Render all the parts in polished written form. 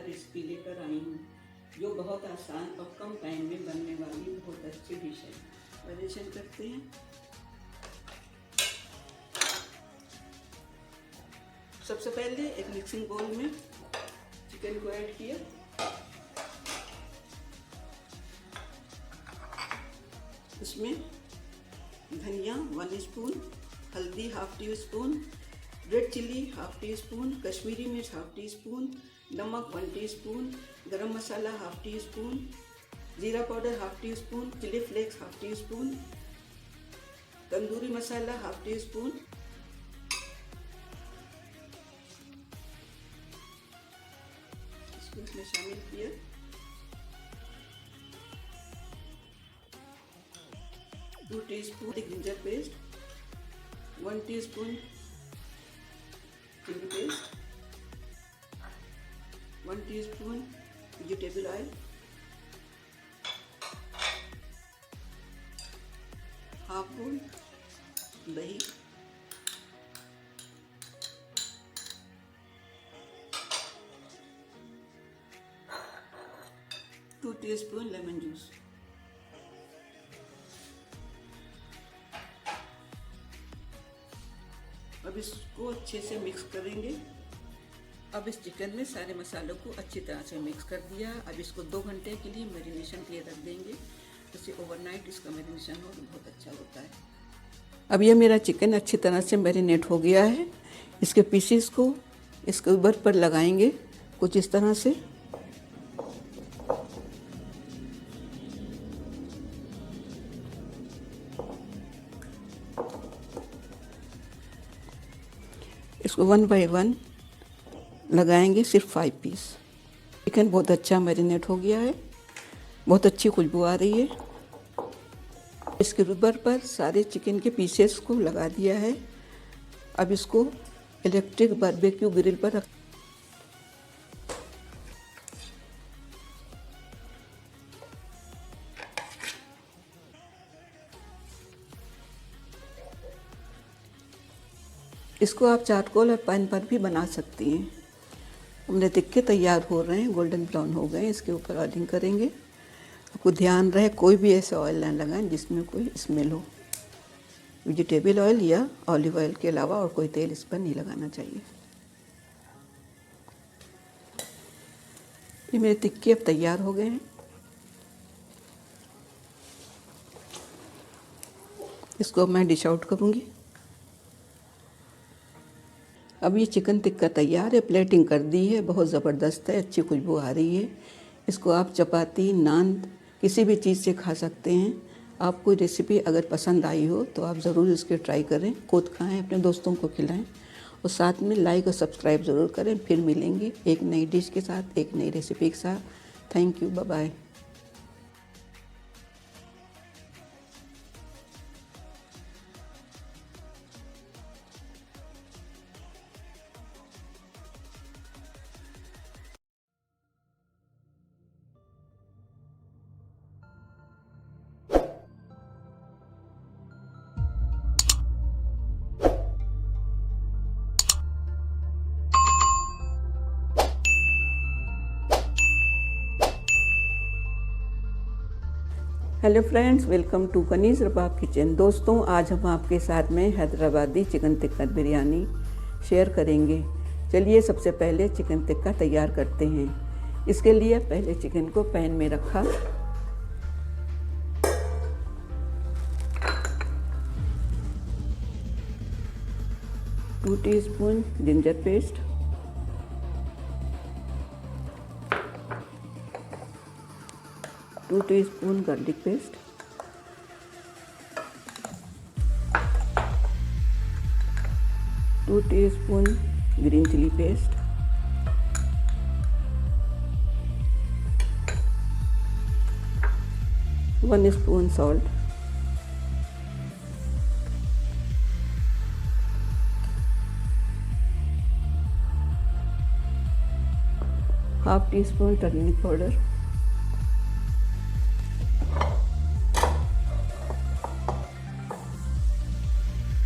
Recipe लेकर आई हूँ जो बहुत आसान और कम टाइम में बनने वाली बहुत अच्छी डिश है। प्रिपरेशन करते हैं। सबसे पहले एक मिक्सिंग बाउल में चिकन को ऐड किया, इसमें धनिया 1 स्पून, हल्दी ½ teaspoon, red chilli ½ teaspoon, Kashmiri मिर्च ½ टी स्पून, नमक 1 teaspoon, garam masala ½ teaspoon, जीरा powder ½ teaspoon, chilli flakes ½ teaspoon, tandoori masala ½ teaspoon, इसको इसमें शामिल किया। Two teaspoon ginger paste, 1 teaspoon chilli paste, 1 teaspoon vegetable oil, ½ बोल दही, two teaspoon lemon juice. अब इसको अच्छे से मिक्स करेंगे। अब इस चिकन में सारे मसालों को अच्छी तरह से मिक्स कर दिया। अब इसको 2 घंटे के लिए मैरिनेशन के लिए रख देंगे। जैसे ओवरनाइट इसका मैरिनेशन हो तो बहुत अच्छा होता है। अब ये मेरा चिकन अच्छी तरह से मैरिनेट हो गया है। इसके पीसेस को इसके ऊपर पर लगाएंगे कुछ इस तरह से। इसको 1 बाय 1 लगाएंगे, सिर्फ 5 पीस। चिकन बहुत अच्छा मैरिनेट हो गया है, बहुत अच्छी खुशबू आ रही है। इसके ऊपर पर सारे चिकन के पीसेस को लगा दिया है। अब इसको इलेक्ट्रिक बारबेक्यू ग्रिल पर रख। इसको आप चारकोल और पैन पर भी बना सकती हैं। हमने टिक्के तैयार हो रहे हैं, गोल्डन ब्राउन हो गए। इसके ऊपर ऑयलिंग करेंगे। आपको ध्यान रहे कोई भी ऐसा ऑयल ना लगाएं जिसमें कोई स्मेल हो। वेजिटेबल ऑयल या ऑलिव ऑयल के अलावा और कोई तेल इस पर नहीं लगाना चाहिए। ये मेरे टिक्के अब तैयार हो गए हैं। इसको मैं डिश आउट करूँगी। अब ये चिकन टिक्का तैयार है, प्लेटिंग कर दी है, बहुत ज़बरदस्त है, अच्छी खुशबू आ रही है। इसको आप चपाती, नान किसी भी चीज़ से खा सकते हैं। आपको रेसिपी अगर पसंद आई हो तो आप ज़रूर इसके ट्राई करें, खुद खाएं, अपने दोस्तों को खिलाएं और साथ में लाइक और सब्सक्राइब ज़रूर करें। फिर मिलेंगे एक नई डिश के साथ, एक नई रेसिपी के साथ। Thank you, bye bye. Hello friends, welcome to Kaneez Rabab kitchen. दोस्तों, आज हम आपके साथ में हैदराबादी चिकन टिक्का बिरयानी शेयर करेंगे। चलिए सबसे पहले चिकन टिक्का तैयार करते हैं। इसके लिए पहले चिकन को पैन में रखा, two teaspoon ginger paste, 2 teaspoon garlic paste, 2 teaspoon green chilli paste, 1 spoon salt, ½ teaspoon turmeric powder,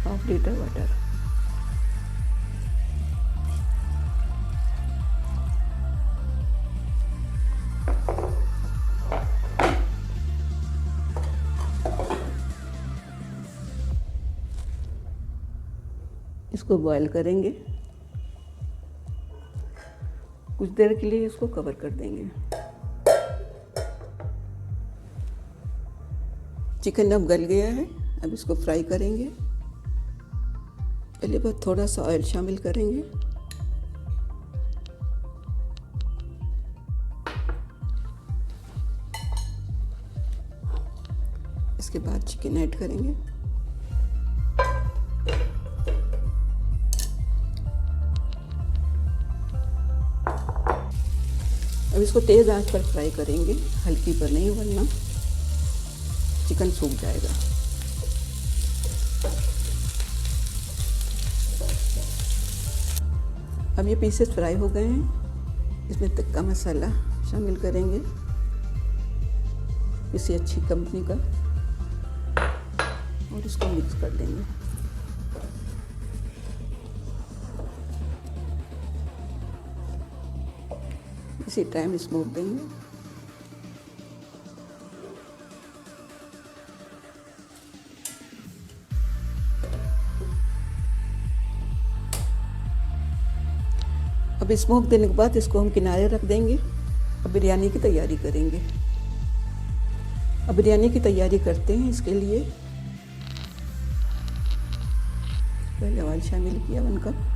½ litre water. इसको बॉयल करेंगे। कुछ देर के लिए इसको कवर कर देंगे। चिकन अब गल गया है, अब इसको फ्राई करेंगे। पहले बस थोड़ा सा ऑयल शामिल करेंगे। इसके बाद चिकन ऐड करेंगे। अब इसको तेज़ आंच पर फ्राई करेंगे, हल्की पर नहीं, वरना चिकन सूख जाएगा। अब ये पीसेस फ्राई हो गए हैं। इसमें टिक्का मसाला शामिल करेंगे, किसी अच्छी कंपनी का, और इसको मिक्स कर देंगे। इसी टाइम स्मोक देंगे। अब स्मोक देने के बाद इसको हम किनारे रख देंगे। अब बिरयानी की तैयारी करेंगे। अब बिरयानी की तैयारी करते हैं। इसके लिए पहले ऑयल शामिल किया 1 कप।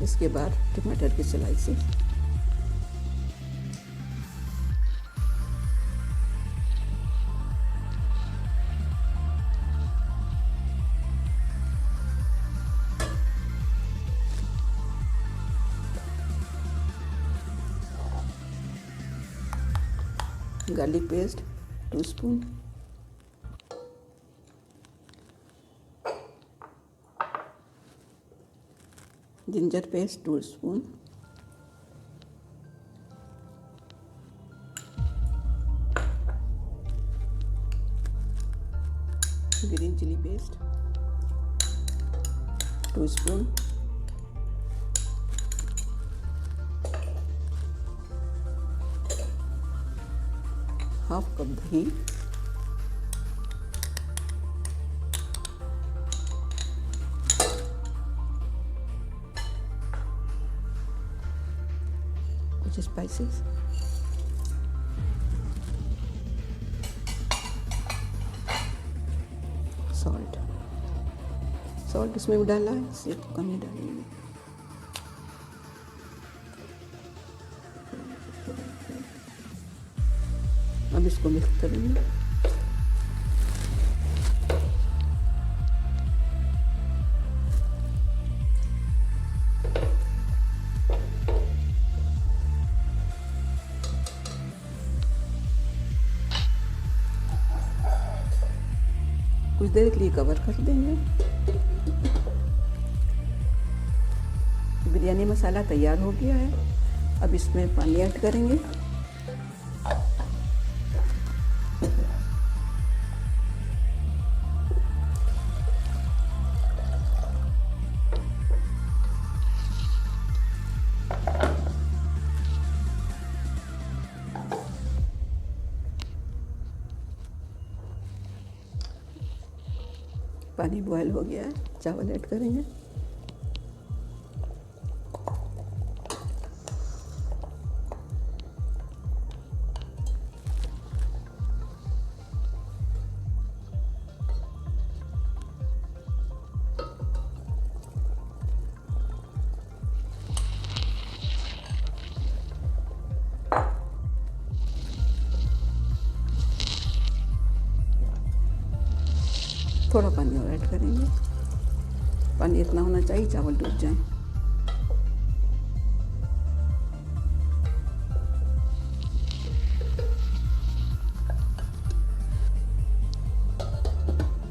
इसके बाद टमाटर की slices, garlic paste 2 spoon, ginger paste 2 spoon, green chilli paste 2 spoon, half cup दही, कुछ स्पाइसेस, सॉल्ट इसमें भी डाला है, इससे कम ही डालेंगे। अब इसको मिक्स करेंगे। कुछ देर के लिए कवर कर देंगे। बिरयानी मसाला तैयार हो गया है। अब इसमें पानी ऐड करेंगे। पानी बॉयल हो गया है, चावल ऐड करेंगे। थोड़ा पानी और ऐड करेंगे। पानी इतना होना चाहिए चावल डूब जाए।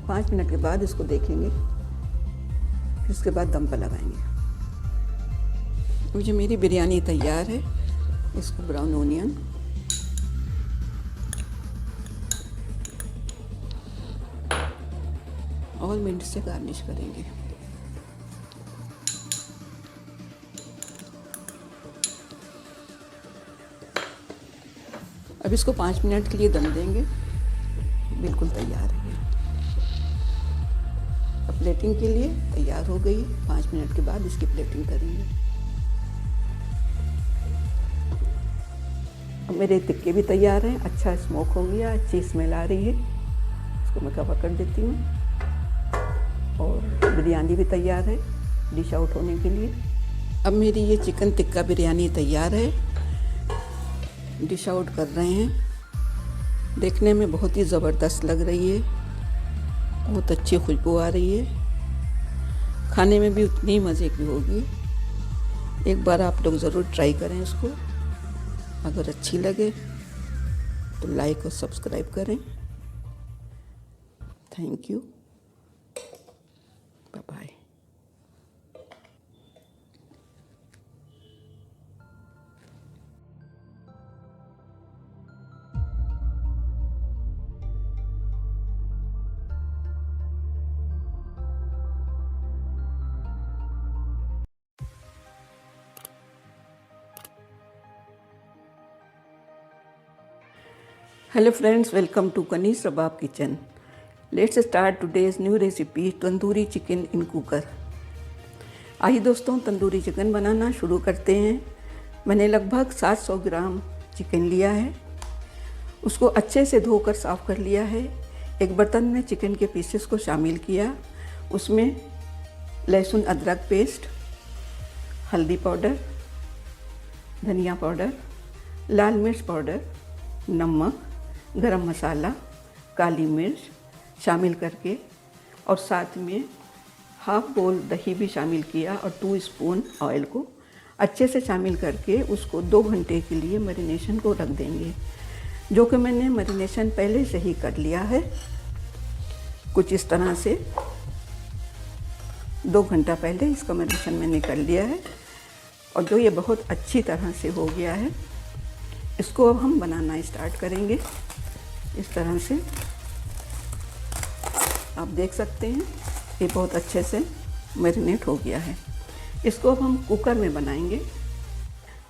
पाँच मिनट के बाद इसको देखेंगे, फिर उसके बाद दम पर लगाएंगे। मुझे मेरी बिरयानी तैयार है। इसको ब्राउन ओनियन, और मिंट से गार्निश करेंगे। अब इसको 5 मिनट के लिए दम देंगे। बिल्कुल तैयार है। अब प्लेटिंग के लिए तैयार हो गई। 5 मिनट के बाद इसकी प्लेटिंग करेंगे। अब मेरे टिक्के भी तैयार हैं। अच्छा स्मोक हो गया, अच्छी स्मेल आ रही है। इसको मैं कवर कर देती हूँ। और बिरयानी भी तैयार है डिश आउट होने के लिए। अब मेरी ये चिकन टिक्का बिरयानी तैयार है। डिश आउट कर रहे हैं। देखने में बहुत ही ज़बरदस्त लग रही है, बहुत अच्छी खुशबू आ रही है। खाने में भी उतनी ही मज़े की होगी। एक बार आप लोग ज़रूर ट्राई करें इसको। अगर अच्छी लगे तो लाइक और सब्सक्राइब करें। Thank you, bye bye. Hello friends, welcome to Kani's Rabab Kitchen. Let's start today's new recipe, tandoori chicken in cooker. आइए दोस्तों, तंदूरी चिकन बनाना शुरू करते हैं। मैंने लगभग 700 ग्राम चिकन लिया है। उसको अच्छे से धोकर साफ़ कर लिया है। एक बर्तन में चिकन के पीसेस को शामिल किया। उसमें लहसुन अदरक पेस्ट, हल्दी पाउडर, धनिया पाउडर, लाल मिर्च पाउडर, नमक, गरम मसाला, काली मिर्च शामिल करके और साथ में हाफ बोल दही भी शामिल किया और 2 स्पून ऑयल को अच्छे से शामिल करके उसको 2 घंटे के लिए मैरिनेशन को रख देंगे। जो कि मैंने मैरिनेशन पहले से ही कर लिया है। कुछ इस तरह से 2 घंटा पहले इसका मैरिनेशन मैंने कर लिया है। और जो ये बहुत अच्छी तरह से हो गया है, इसको अब हम बनाना स्टार्ट करेंगे। इस तरह से आप देख सकते हैं ये बहुत अच्छे से मैरिनेट हो गया है। इसको अब हम कुकर में बनाएंगे।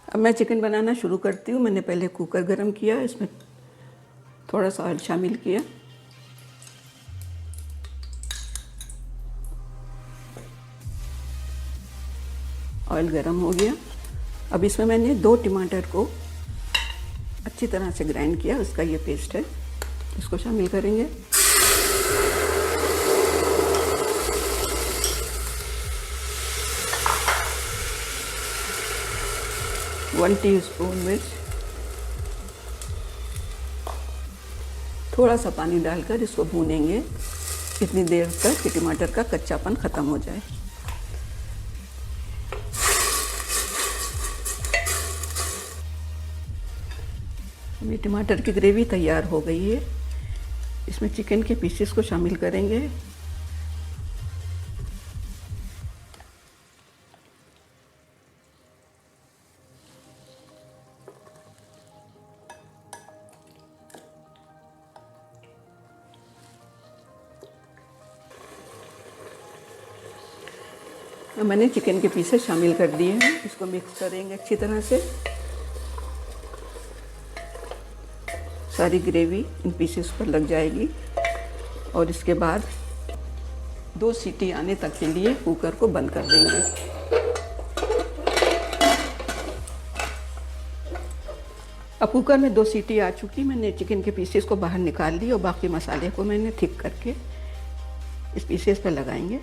अब मैं चिकन बनाना शुरू करती हूँ। मैंने पहले कुकर गरम किया, इसमें थोड़ा सा ऑयल शामिल किया। ऑयल गरम हो गया। अब इसमें मैंने 2 टमाटर को अच्छी तरह से ग्राइंड किया, उसका ये पेस्ट है, इसको शामिल करेंगे। वन टीस्पून मिर्च, थोड़ा सा पानी डालकर इसको भूनेंगे इतनी देर तक कि टमाटर का कच्चापन ख़त्म हो जाए। ये टमाटर की ग्रेवी तैयार हो गई है। इसमें चिकन के पीसेस को शामिल करेंगे। मैंने चिकन के पीसेस शामिल कर दिए हैं। इसको मिक्स करेंगे अच्छी तरह से। सारी ग्रेवी इन पीसेस पर लग जाएगी और इसके बाद 2 सीटी आने तक के लिए कुकर को बंद कर देंगे। अब कुकर में 2 सीटी आ चुकी। मैंने चिकन के पीसेस को बाहर निकाल ली और बाकी मसाले को मैंने थिक करके इस पीसेस पर लगाएंगे।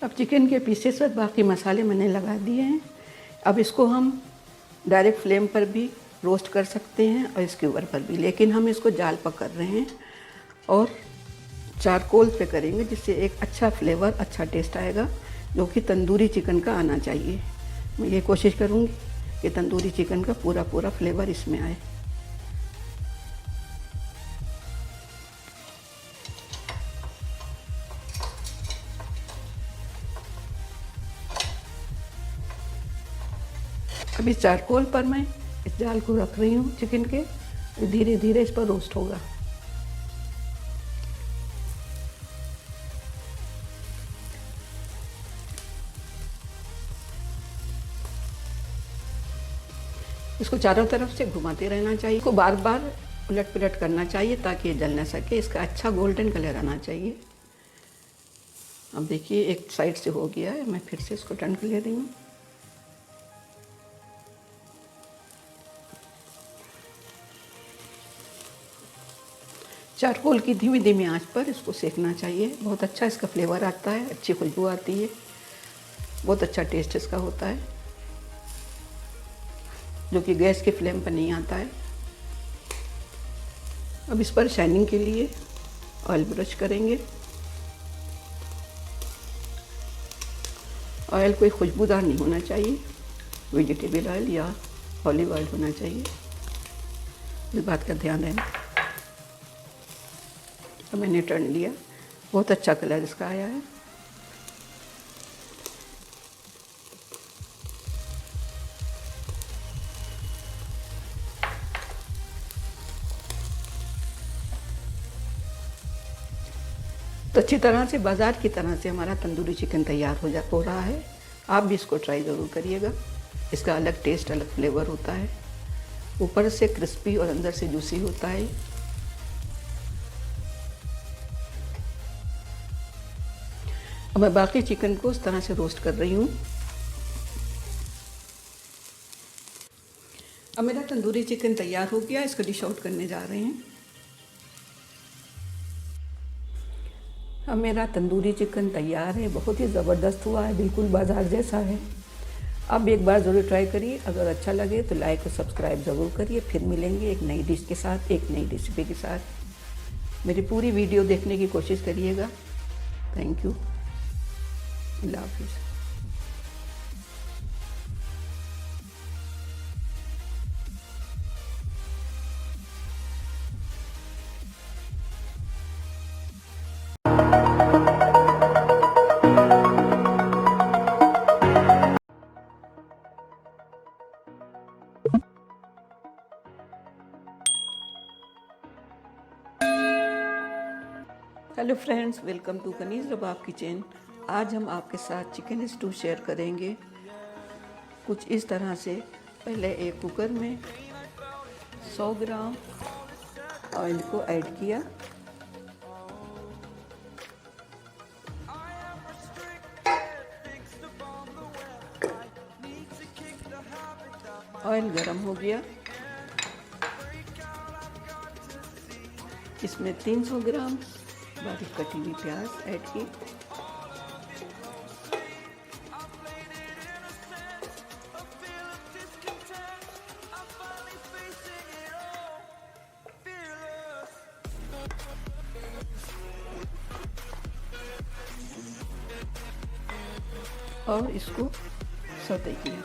अब चिकन के पीसेस पर बाकी मसाले मैंने लगा दिए हैं। अब इसको हम डायरेक्ट फ्लेम पर भी रोस्ट कर सकते हैं और स्क्यूवर पर भी, लेकिन हम इसको जाल पर कर रहे हैं और चारकोल पे करेंगे, जिससे एक अच्छा फ्लेवर, अच्छा टेस्ट आएगा, जो कि तंदूरी चिकन का आना चाहिए। मैं ये कोशिश करूँगी कि तंदूरी चिकन का पूरा फ्लेवर इसमें आए। अभी चारकोल पर मैं इस जाल को रख रही हूँ चिकन के, धीरे धीरे इस पर रोस्ट होगा। इसको चारों तरफ से घुमाते रहना चाहिए, इसको बार बार उलट पुलट करना चाहिए ताकि ये जल न सके। इसका अच्छा गोल्डन कलर आना चाहिए। अब देखिए एक साइड से हो गया है, मैं फिर से इसको टर्न कर ले रही हूँ। चारकोल की धीमी धीमी आंच पर इसको सेकना चाहिए। बहुत अच्छा इसका फ्लेवर आता है, अच्छी खुशबू आती है, बहुत अच्छा टेस्ट इसका होता है, जो कि गैस के फ्लेम पर नहीं आता है। अब इस पर शाइनिंग के लिए ऑयल ब्रश करेंगे। ऑयल कोई खुशबूदार नहीं होना चाहिए, वेजिटेबल ऑयल या ऑलिव ऑयल होना चाहिए, इस बात का ध्यान रहना। तो मैंने टर्न लिया, बहुत अच्छा कलर इसका आया है। तो अच्छी तरह से बाज़ार की तरह से हमारा तंदूरी चिकन तैयार हो रहा है। आप भी इसको ट्राई ज़रूर करिएगा। इसका अलग टेस्ट, अलग फ्लेवर होता है, ऊपर से क्रिस्पी और अंदर से जूसी होता है। अब मैं बाकी चिकन को इस तरह से रोस्ट कर रही हूँ। अब मेरा तंदूरी चिकन तैयार हो गया, इसको डिश आउट करने जा रहे हैं। अब मेरा तंदूरी चिकन तैयार है, बहुत ही ज़बरदस्त हुआ है, बिल्कुल बाज़ार जैसा है। अब एक बार ज़रूर ट्राई करिए। अगर अच्छा लगे तो लाइक और सब्सक्राइब ज़रूर करिए। फिर मिलेंगे एक नई डिश के साथ, एक नई रेसिपी के साथ। मेरी पूरी वीडियो देखने की कोशिश करिएगा। Thank you. अल्लाह हाफिज़। Hello friends, welcome to Kaneez Rabab kitchen. आज हम आपके साथ चिकन स्टू शेयर करेंगे कुछ इस तरह से। पहले एक कुकर में 100 ग्राम ऑयल को ऐड किया, ऑयल गरम हो गया, इसमें 300 ग्राम बारीक कटी हुई प्याज ऐड की, और इसको सौते किया।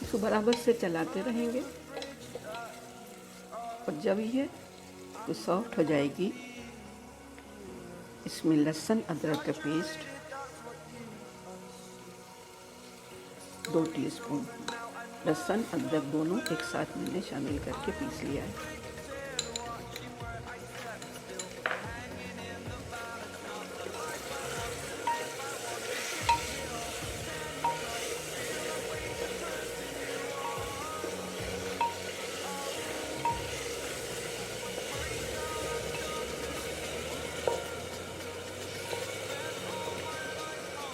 इसको बराबर से चलाते रहेंगे और जब ये तो सॉफ्ट हो जाएगी, इसमें लहसुन अदरक का पेस्ट 2 टीस्पून, लहसुन अदरक दोनों एक साथ मैंने शामिल करके पीस लिया है।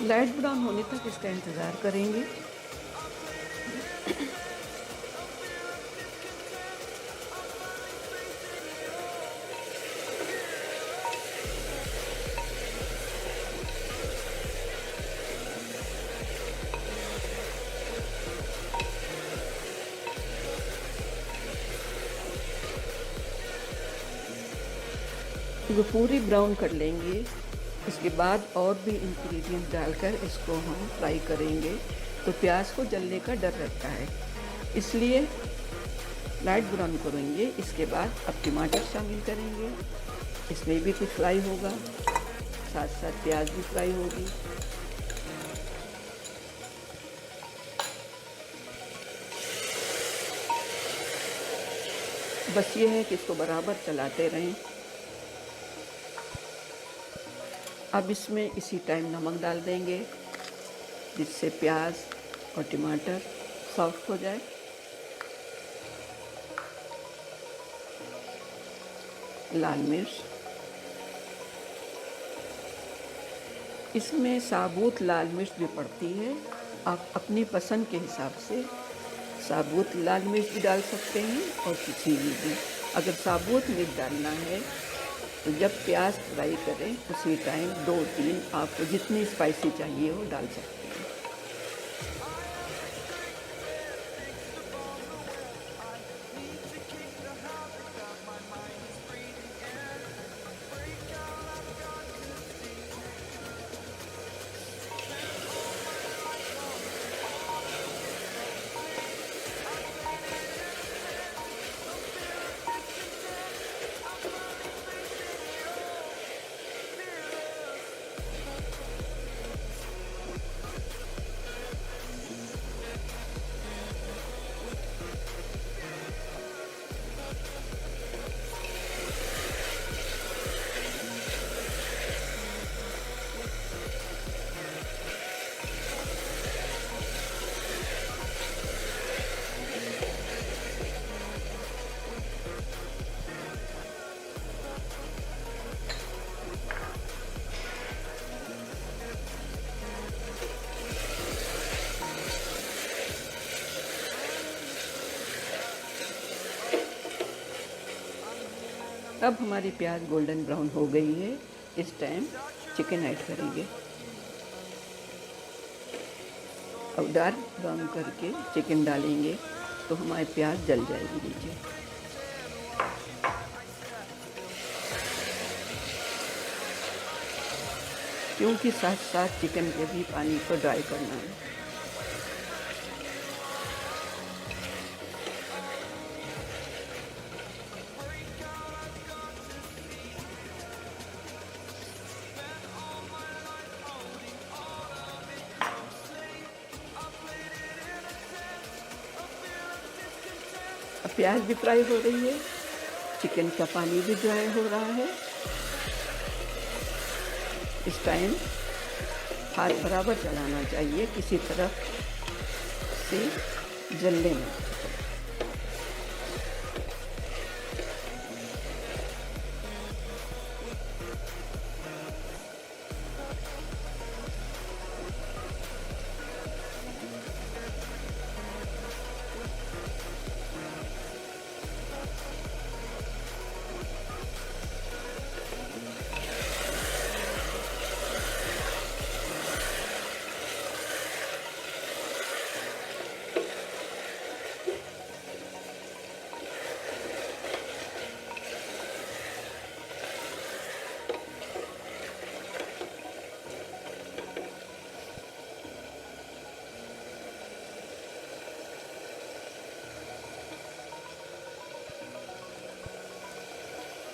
लाइट ब्राउन होने तक इसका इंतज़ार करेंगे। इसको पूरी ब्राउन कर लेंगे। इसके बाद और भी इंग्रेडिएंट डालकर इसको हम फ्राई करेंगे। तो प्याज को जलने का डर रहता है, इसलिए लाइट ब्राउन करेंगे। इसके बाद अब टमाटर शामिल करेंगे, इसमें भी कुछ फ्राई होगा, साथ साथ प्याज भी फ्राई होगी। बस ये है कि इसको बराबर चलाते रहें। अब इसमें इसी टाइम नमक डाल देंगे, जिससे प्याज और टमाटर सॉफ्ट हो जाए। लाल मिर्च, इसमें साबुत लाल मिर्च भी पड़ती है, आप अपनी पसंद के हिसाब से साबुत लाल मिर्च भी डाल सकते हैं और किसी भी। अगर साबुत मिर्च डालना है तो जब प्याज फ्राई करें उसी टाइम 2-3 आपको जितनी स्पाइसी चाहिए वो डाल सकते हैं। अब हमारी प्याज गोल्डन ब्राउन हो गई है। इस टाइम चिकन ऐड करेंगे। अब डार्क ब्राउन करके चिकन डालेंगे तो हमारी प्याज जल जाएगी नीचे। क्योंकि साथ साथ चिकन के भी पानी को ड्राई करना है। प्याज भी फ्राई हो रही है, चिकन का पानी भी ड्राई हो रहा है। इस टाइम हाथ बराबर चलाना चाहिए, किसी तरफ से जलने नहीं।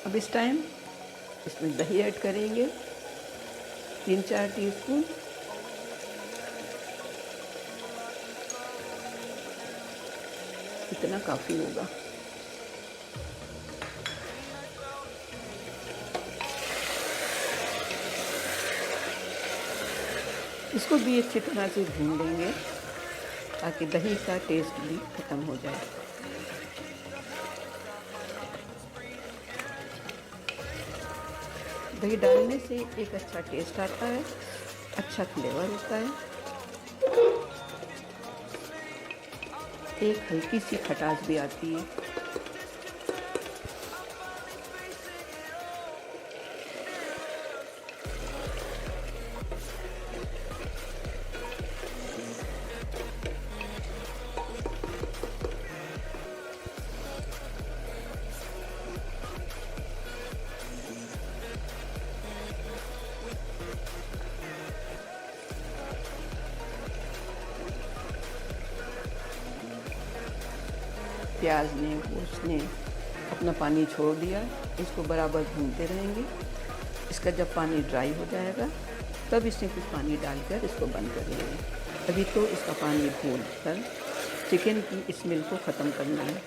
अब इस टाइम इसमें दही ऐड करेंगे 3-4 टीस्पून। इतना काफ़ी होगा। इसको भी अच्छी तरह से भून लेंगे ताकि दही का टेस्ट भी ख़त्म हो जाए। दही डालने से एक अच्छा टेस्ट आता है, अच्छा फ्लेवर होता है, एक हल्की सी खटास भी आती है। प्याज ने, गोश्त ने अपना पानी छोड़ दिया। इसको बराबर भूनते रहेंगे। इसका जब पानी ड्राई हो जाएगा तब इसमें कुछ पानी डालकर इसको बंद कर लेंगे। अभी तो इसका पानी भून कर चिकन की स्मेल को ख़त्म करना है।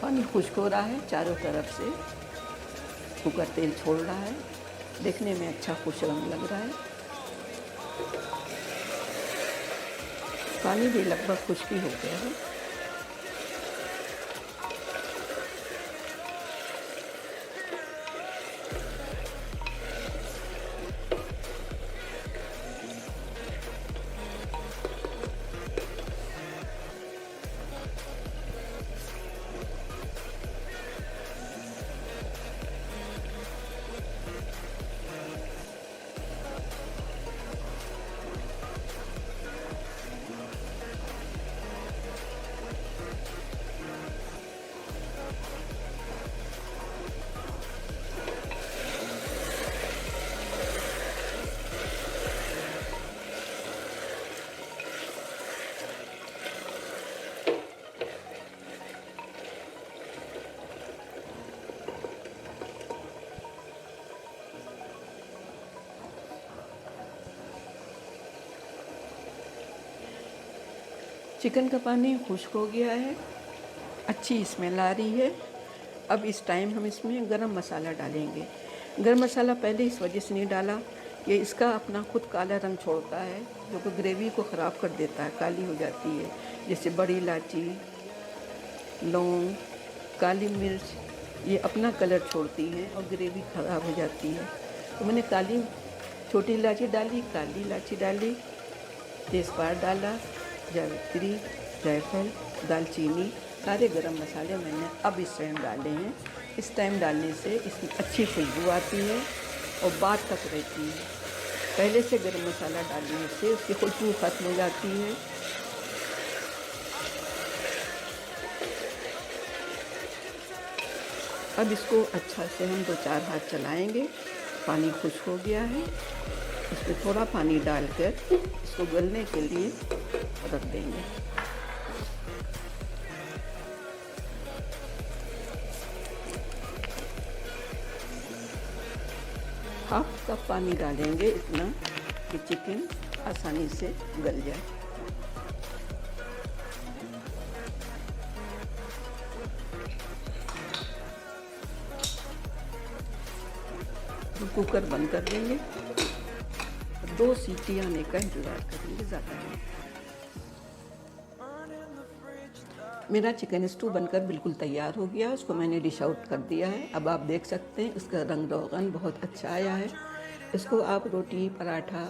पानी खुश्क हो रहा है, चारों तरफ से कुकर तेल छोड़ रहा है। देखने में अच्छा खुश रंग लग रहा है। पानी भी लगभग खुश्की हो गया है। चिकन का पानी खुश्क हो गया है, अच्छी स्मेल आ रही है। अब इस टाइम हम इसमें गरम मसाला डालेंगे। गरम मसाला पहले इस वजह से नहीं डाला कि इसका अपना खुद काला रंग छोड़ता है, जो कि ग्रेवी को ख़राब कर देता है, काली हो जाती है। जैसे बड़ी इलायची, लौंग, काली मिर्च, ये अपना कलर छोड़ती हैं और ग्रेवी ख़राब हो जाती है। तो मैंने छोटी इलायची डाली, काली इलायची डाली, तेज़पात डाला, जावित्री, जायफल, दालचीनी, सारे गरम मसाले मैंने अब इस टाइम डाले हैं। इस टाइम डालने से इसमें अच्छी खुशबू आती है और बाद तक रहती है। पहले से गरम मसाला डालने से उसकी खुशबू ख़त्म हो जाती है। अब इसको अच्छा से हम 2-4 हाथ चलाएंगे। पानी खुश्क हो गया है। इसमें थोड़ा पानी डालकर इसको गलने के लिए रख देंगे। हाफ कप पानी डालेंगे, इतना कि चिकन आसानी से गल जाए। कुकर बंद कर देंगे। 2 सीटी आने का इंतज़ार करेंगे, ज़्यादा नहीं। मेरा चिकन स्टू बनकर बिल्कुल तैयार हो गया। उसको मैंने डिश आउट कर दिया है। अब आप देख सकते हैं इसका रंग रोगन बहुत अच्छा आया है। इसको आप रोटी, पराठा,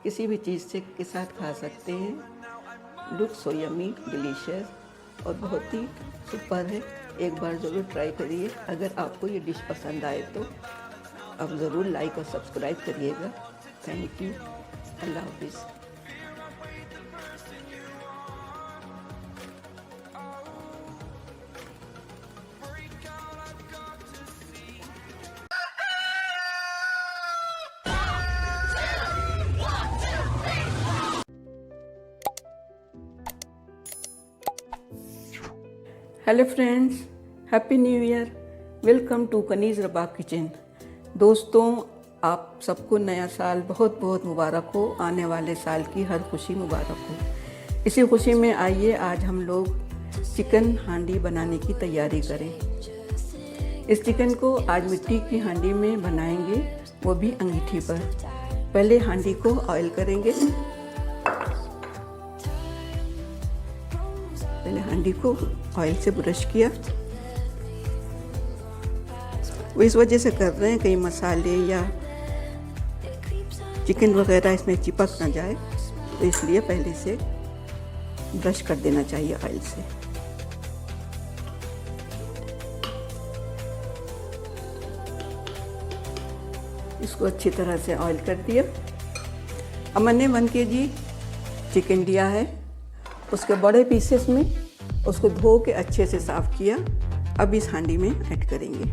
किसी भी चीज़ से के साथ खा सकते हैं। लुक सो यमी, डिलीशियस और बहुत ही सुपर है। एक बार ज़रूर ट्राई करिए। अगर आपको ये डिश पसंद आए तो आप ज़रूर लाइक और सब्सक्राइब करिएगा। Thank you. अल्लाह हाफिज़। Hello friends, happy new year. Welcome to Kaneez Rabab kitchen. दोस्तों, आप सबको नया साल बहुत बहुत मुबारक हो। आने वाले साल की हर खुशी मुबारक हो। इसी खुशी में आइए आज हम लोग चिकन हांडी बनाने की तैयारी करें। इस चिकन को आज मिट्टी की हांडी में बनाएंगे, वो भी अंगीठी पर। पहले हांडी को ऑयल करेंगे। पहले हांडी को ऑयल से ब्रश किया। वो इस वजह से कर रहे हैं कहीं मसाले या चिकन वगैरह इसमें चिपक ना जाए, तो इसलिए पहले से ब्रश कर देना चाहिए ऑयल से। इसको अच्छी तरह से ऑयल कर दिया। अब मैंने 1 kg चिकन लिया है, उसके बड़े पीसेस में उसको धो के अच्छे से साफ़ किया। अब इस हांडी में ऐड करेंगे।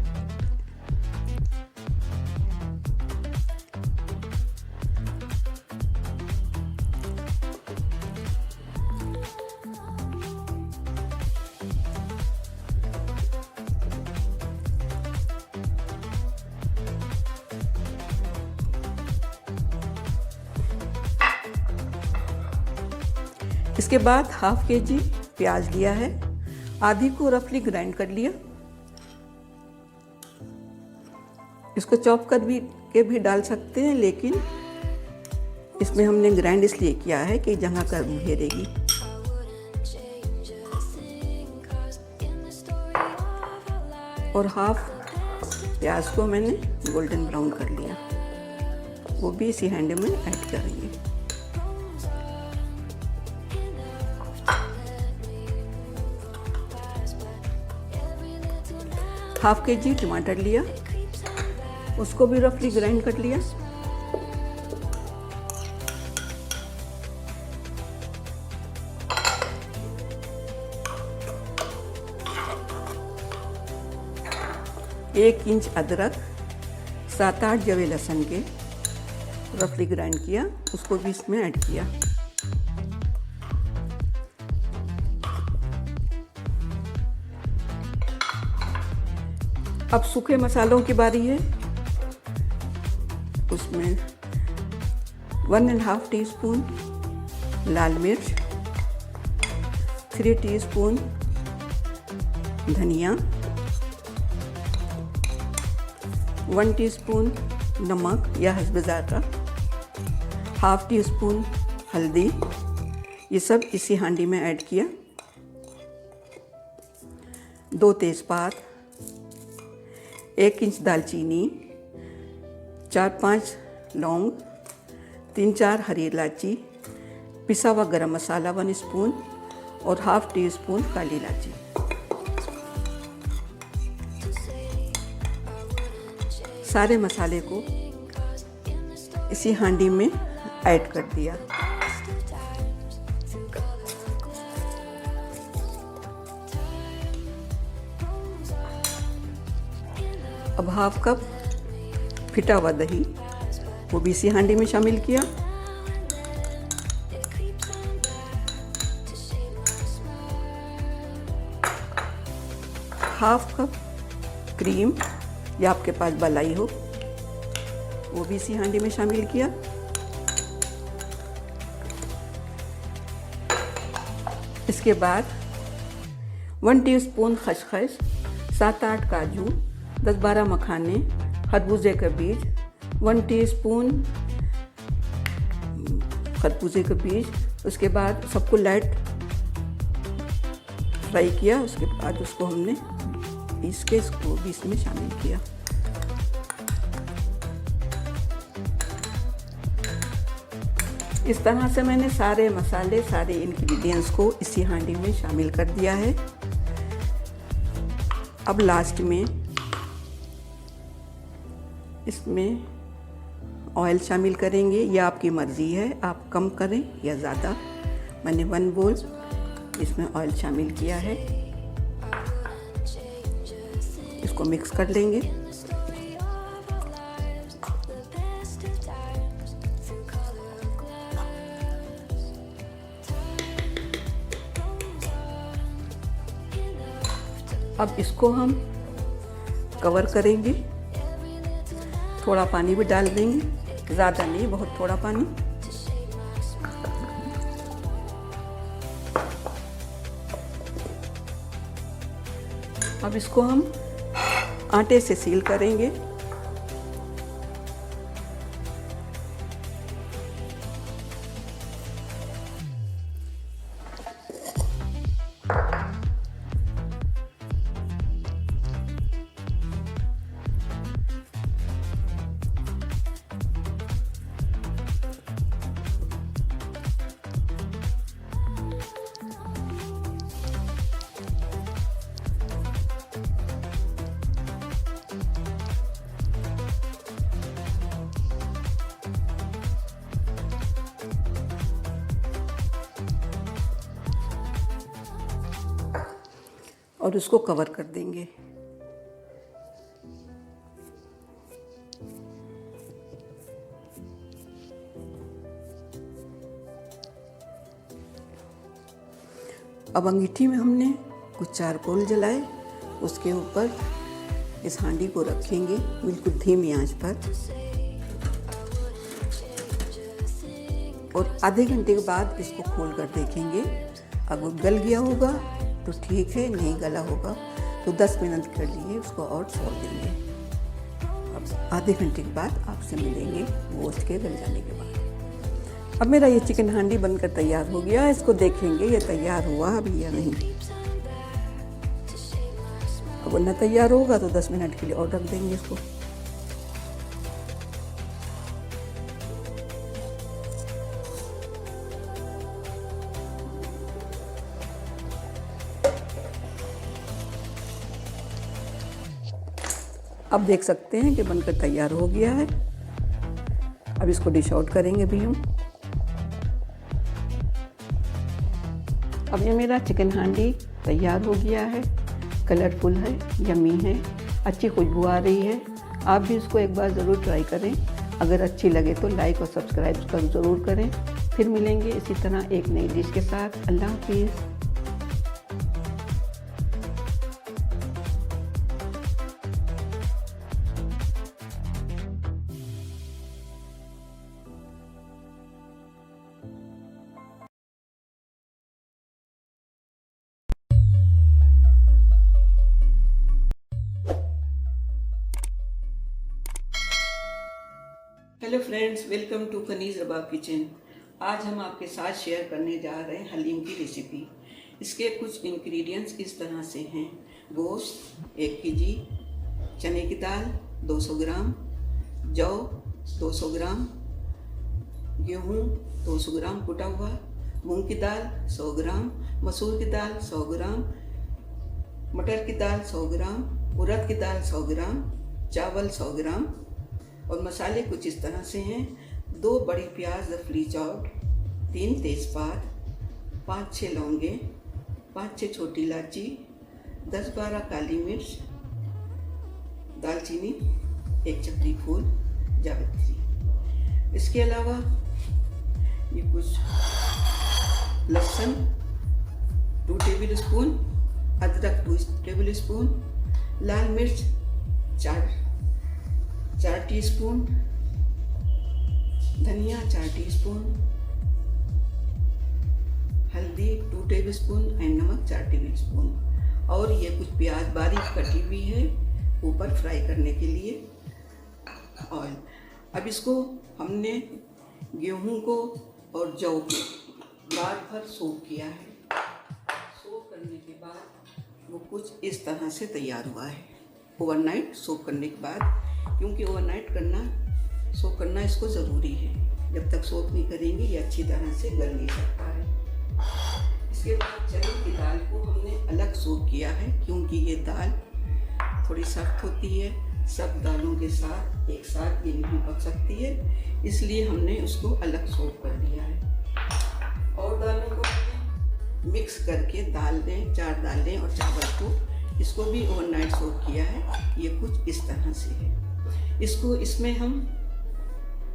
इसके बाद 1/2 kg प्याज लिया है, आधी को रफली ग्राइंड कर लिया। इसको चॉप कर भी डाल सकते हैं, लेकिन इसमें हमने ग्राइंड इसलिए किया है कि जगह कर घेरेगी। और 1/2 प्याज को मैंने गोल्डन ब्राउन कर लिया, वो भी इसी हैंड में ऐड करेंगे। हाफ kg टमाटर लिया, उसको भी रफली ग्राइंड कर लिया। एक इंच अदरक, 7-8 जवे लहसुन के रफली ग्राइंड किया, उसको भी इसमें ऐड किया। अब सूखे मसालों की बारी है। उसमें 1.5 टीस्पून लाल मिर्च, 3 टीस्पून धनिया, 1 टीस्पून नमक या हस्बेजाता, 1/2 टीस्पून हल्दी, ये सब इसी हांडी में ऐड किया। 2 तेज़पात, 1 इंच दालचीनी, 4-5 लौंग, 3-4 हरी इलायची, पिसा हुआ गरम मसाला 1 स्पून और 1/2 टीस्पून काली इलायची। सारे मसाले को इसी हांडी में ऐड कर दिया। अब 1/2 कप फिटा हुआ दही, वो भी इसी हांडी में शामिल किया। हाफ कप क्रीम या आपके पास मलाई हो, वो भी इसी हांडी में शामिल किया। इसके बाद 1 टीस्पून खसखस, 7-8 काजू, 10-12 मखाने, खरबूजे का बीज, 1 टीस्पून खरबूजे का बीज। उसके बाद सबको लाइट फ्राई किया। उसके बाद उसको हमने पीस के इसको भी इसमें शामिल किया। इस तरह से मैंने सारे मसाले, सारे इंग्रेडिएंट्स को इसी हांडी में शामिल कर दिया है। अब लास्ट में इसमें ऑयल शामिल करेंगे, यह आपकी मर्ज़ी है, आप कम करें या ज़्यादा। मैंने 1 बोल इसमें ऑयल शामिल किया है। इसको मिक्स कर लेंगे। अब इसको हम कवर करेंगे, थोड़ा पानी भी डाल देंगे, ज़्यादा नहीं, बहुत थोड़ा पानी। अब इसको हम आटे से सील करेंगे। और उसको कवर कर देंगे। अब अंगीठी में हमने कुछ चारकोल जलाए, उसके ऊपर इस हांडी को रखेंगे बिल्कुल धीमी आंच पर, और आधे घंटे के बाद इसको खोल कर देखेंगे। अगर गल गया होगा तो ठीक है, नहीं गला होगा तो 10 मिनट के लिए उसको और छोड़ देंगे। अब आधे घंटे के बाद आपसे मिलेंगे गोश्त के गल जाने के बाद। अब मेरा ये चिकन हांडी बनकर तैयार हो गया। इसको देखेंगे ये तैयार हुआ अभी या नहीं। अब न तैयार होगा तो 10 मिनट के लिए और रख देंगे इसको। अब देख सकते हैं कि बनकर तैयार हो गया है। अब इसको डिश आउट करेंगे भी हम। अब ये मेरा चिकन हांडी तैयार हो गया है, कलरफुल है, यम्मी है, अच्छी खुशबू आ रही है। आप भी इसको एक बार ज़रूर ट्राई करें। अगर अच्छी लगे तो लाइक और सब्सक्राइब ज़रूर करें। फिर मिलेंगे इसी तरह एक नई डिश के साथ। अल्लाह हाफिज़। Hello friends, welcome to Kaneez Rabab kitchen. आज हम आपके साथ शेयर करने जा रहे हैं हलीम की रेसिपी। इसके कुछ इंग्रेडिएंट्स इस तरह से हैं। गोश्त 1 केजी, चने की दाल 200 ग्राम, जौ 200 ग्राम, गेहूँ 200 ग्राम कुटा हुआ, मूंग की दाल 100 ग्राम, मसूर की दाल 100 ग्राम, मटर की दाल 100 ग्राम, उड़द की दाल 100 ग्राम, चावल 100 ग्राम। और मसाले कुछ इस तरह से हैं। 2 बड़ी प्याज रफली चॉप्ड, 3 तेज़पात, 5-6 लौंगे, 5-6 छोटी इलायची, 10-12 काली मिर्च, दालचीनी, 1 चक्री फूल, जावित्री। इसके अलावा ये कुछ लहसुन 2 टेबल स्पून, अदरक 2 टेबल स्पून, लाल मिर्च 4 टीस्पून, धनिया 4 टीस्पून, हल्दी 2 टेबलस्पून एंड नमक 4 टेबलस्पून। और ये कुछ प्याज बारीक कटी हुई है ऊपर फ्राई करने के लिए ऑयल। अब इसको हमने गेहूं को और जौ को रात भर सोक किया है। सोक करने के बाद वो कुछ इस तरह से तैयार हुआ है। ओवरनाइट सोक करने के बाद, क्योंकि ओवरनाइट सोक करना इसको ज़रूरी है। जब तक सोक नहीं करेंगे ये अच्छी तरह से गल नहीं सकता है। इसके बाद चने की दाल को हमने अलग सोक किया है, क्योंकि ये दाल थोड़ी सख्त होती है। सब दालों के साथ एक साथ ये नहीं पक सकती है, इसलिए हमने उसको अलग सोक कर दिया है। और दालों को मिक्स करके दाल दें, 4 दालें और चावल को, इसको भी ओवरनाइट सोक किया है। ये कुछ इस तरह से है। इसको इसमें हम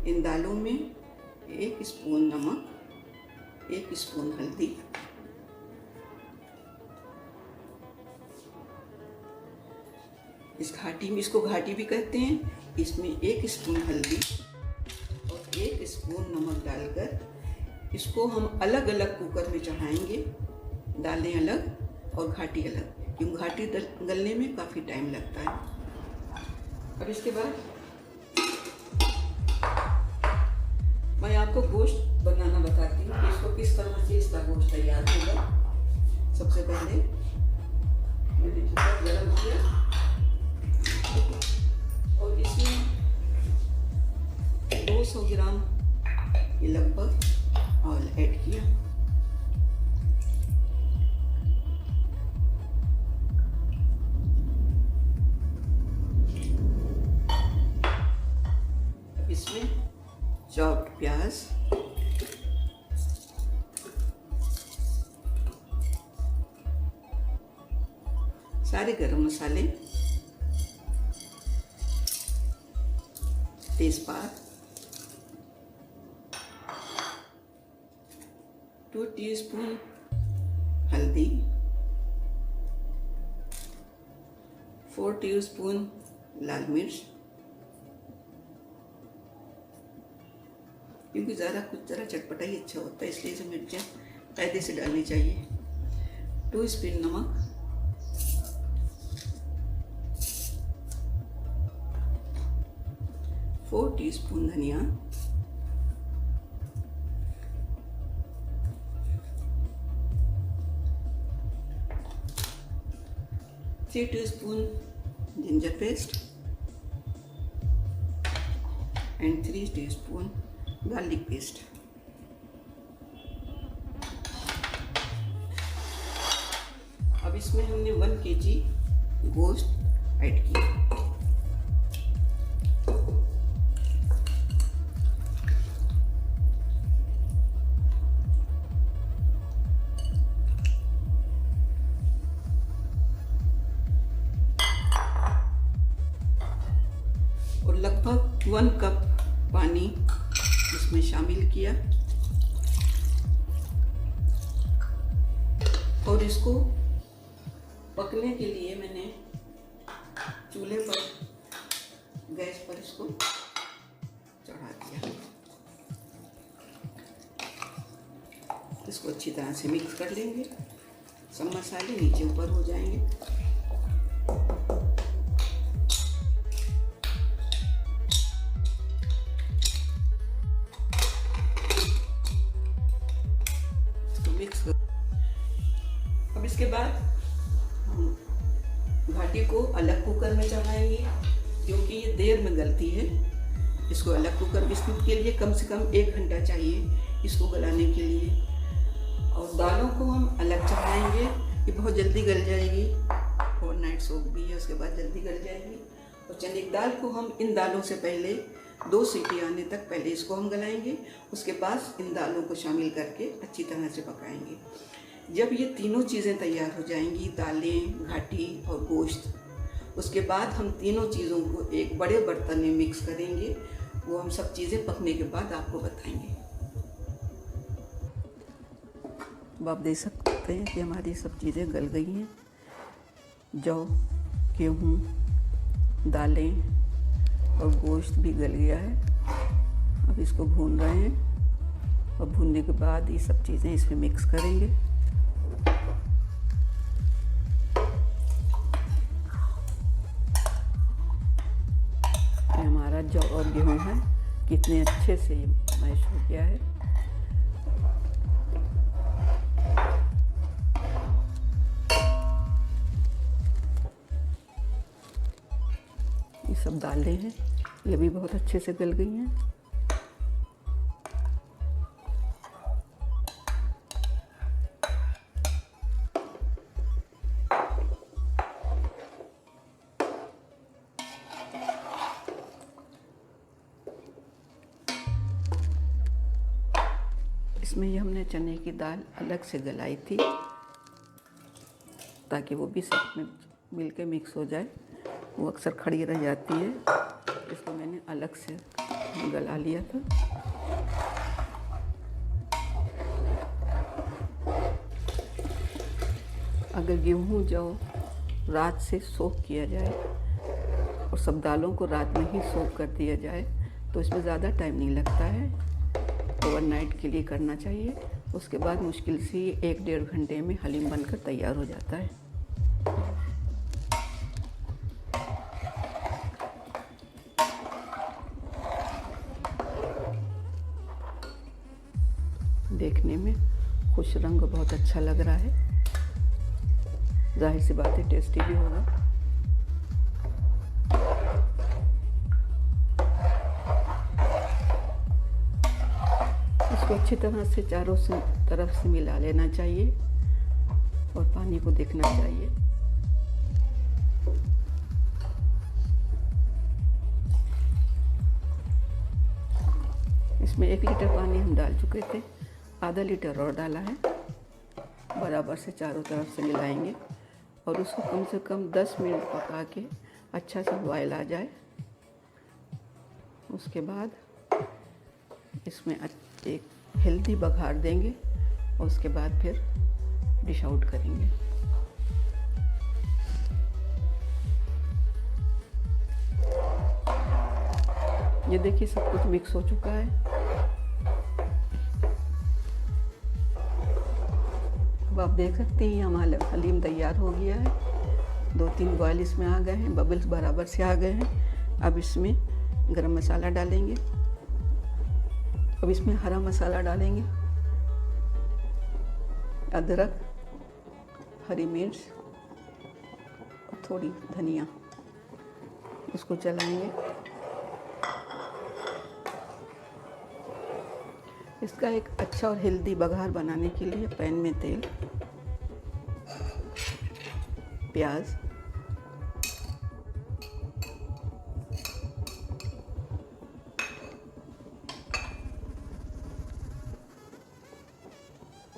इन दालों में 1 स्पून नमक, 1 स्पून हल्दी, इस घाटी में, इसको घाटी भी कहते हैं, इसमें 1 स्पून हल्दी और 1 स्पून नमक डालकर इसको हम अलग अलग कुकर में चढ़ाएंगे। दालें अलग और घाटी अलग, क्योंकि घाटी गलने में काफ़ी टाइम लगता है। अब इसके बाद मैं आपको गोश्त बनाना बताती हूँ कि इसको किस तरह से इसका गोश्त तैयार होगा। सबसे पहले मैंने कुकर गरम किया और इसमें 200 ग्राम ये लगभग ऑयल ऐड किया। अब इसमें चॉप्ड प्याज, सारे गरम मसाले, तेजपात, 2 टीस्पून हल्दी, 4 टीस्पून लाल मिर्च, क्योंकि ज़रा चटपटा ही अच्छा होता है इसलिए इसे मिर्चें कायदे से डालनी चाहिए। 2 स्पून नमक, 4 टीस्पून धनिया, 3 teaspoon ginger paste and 3 teaspoon garlic paste. अब इसमें हमने 1 kg गोश्त ऐड किया। और लगभग 1 कप पानी इसमें शामिल किया और इसको पकने के लिए मैंने चूल्हे पर गैस पर इसको चढ़ा दिया। इसको अच्छी तरह से मिक्स कर लेंगे, सब मसाले नीचे ऊपर हो जाएंगे। अब इसके बाद हम घाटी को अलग कुकर में चढ़ाएंगे, क्योंकि ये देर में गलती है। इसको अलग कुकर बिस्कुट के लिए कम से कम 1 घंटा चाहिए इसको गलाने के लिए। और दालों को हम अलग चढ़ाएंगे, ये बहुत जल्दी गल जाएगी, ओवरनाइट सोक भी है, उसके बाद जल्दी गल जाएगी। और चने की दाल को हम इन दालों से पहले 2 सीटी आने तक पहले इसको हम गलाएंगे, उसके बाद इन दालों को शामिल करके अच्छी तरह से पकाएंगे। जब ये तीनों चीज़ें तैयार हो जाएंगी, दालें, घाटी और गोश्त, उसके बाद हम तीनों चीज़ों को एक बड़े बर्तन में मिक्स करेंगे। वो हम सब चीज़ें पकने के बाद आपको बताएंगे। अब आप देख सकते हैं कि हमारी सब चीज़ें गल गई हैं। जौ, गेहूँ, दालें और गोश्त भी गल गया है। अब इसको भून रहे हैं और भूनने के बाद ये सब चीज़ें इसमें मिक्स करेंगे। हमारा जौ और गेहूँ है कितने अच्छे से मैश हो गया है। ये सब दालें हैं, ये भी बहुत अच्छे से गल गई हैं। इसमें ये हमने चने की दाल अलग से गलाई थी ताकि वो भी साथ में मिल के मिक्स हो जाए। वो अक्सर खड़ी रह जाती है, इसको मैंने अलग से गला लिया था। अगर गेहूँ जौ रात से सोख किया जाए और सब दालों को रात में ही सोख कर दिया जाए तो इसमें ज़्यादा टाइम नहीं लगता है। ओवरनाइट के लिए करना चाहिए, उसके बाद मुश्किल से 1-1.5 घंटे में हलीम बनकर तैयार हो जाता है। देखने में खुश रंग बहुत अच्छा लग रहा है, जाहिर सी बात है टेस्टी भी होगा। इसको अच्छी तरह से चारों तरफ से मिला लेना चाहिए और पानी को देखना चाहिए। इसमें 1 लीटर पानी हम डाल चुके थे, आधा लीटर और डाला है। बराबर से चारों तरफ से मिलाएंगे और उसको कम से कम 10 मिनट पका के अच्छा सा बॉयल आ जाए। उसके बाद इसमें एक हेल्दी बघार देंगे और उसके बाद फिर डिश आउट करेंगे। ये देखिए सब कुछ मिक्स हो चुका है। अब आप देख सकते हैं हमारा हलीम तैयार हो गया है। 2-3 बॉयल इसमें आ गए हैं, बबल्स बराबर से आ गए हैं। अब इसमें गरम मसाला डालेंगे। अब इसमें हरा मसाला डालेंगे, अदरक, हरी मिर्च और थोड़ी धनिया। इसको चलाएंगे। इसका एक अच्छा और हेल्दी बघार बनाने के लिए पैन में तेल, प्याज,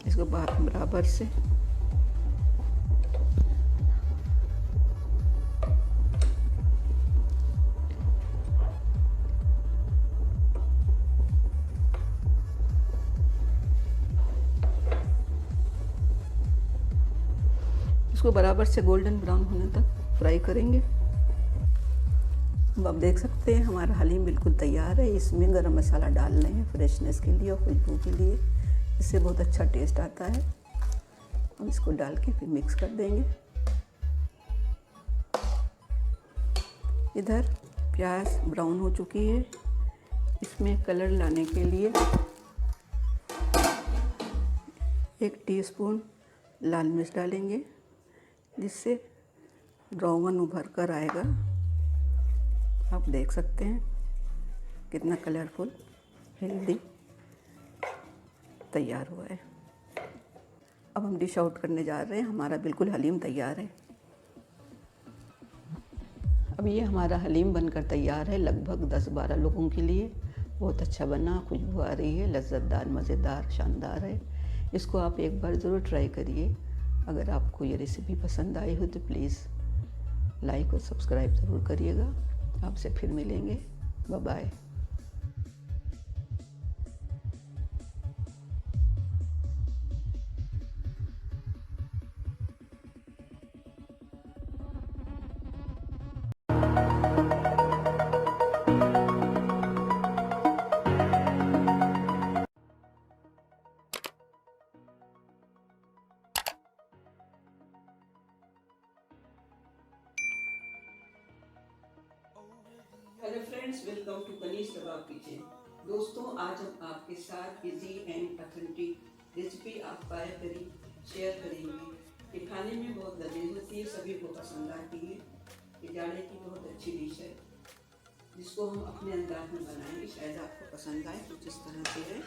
इसको बराबर से गोल्डन ब्राउन होने तक फ्राई करेंगे। अब आप देख सकते हैं हमारा हलीम बिल्कुल तैयार है। इसमें गरम मसाला डाल रहे हैं फ्रेशनेस के लिए और खुशबू के लिए, इससे बहुत अच्छा टेस्ट आता है। हम इसको डाल के फिर मिक्स कर देंगे। इधर प्याज ब्राउन हो चुकी है। इसमें कलर लाने के लिए 1 टीस्पून लाल मिर्च डालेंगे, जिससे रोगन उभर कर आएगा। आप देख सकते हैं कितना कलरफुल हेल्दी तैयार हुआ है। अब हम डिश आउट करने जा रहे हैं। हमारा बिल्कुल हलीम तैयार है। अब ये हमारा हलीम बनकर तैयार है लगभग 10-12 लोगों के लिए। बहुत अच्छा बना, खुशबू आ रही है, लज्जतदार, मज़ेदार, शानदार है। इसको आप एक बार ज़रूर ट्राई करिए। अगर आपको ये रेसिपी पसंद आई हो तो प्लीज़ लाइक और सब्सक्राइब ज़रूर करिएगा। आपसे फिर मिलेंगे। Bye bye. Hello friends, welcome to Kaneez Kabab kitchen. दोस्तों, आज हम आपके साथ इजी एंड ऑथेंटिक रेसिपी आप पाया करी शेयर करेंगे। ये खाने में बहुत लजीज होती है, सभी को पसंद आती है। ये जाड़े की बहुत अच्छी डिश है, जिसको हम अपने अंदाज में बनाएंगे। शायद आपको पसंद आए। कुछ इस तरह से है।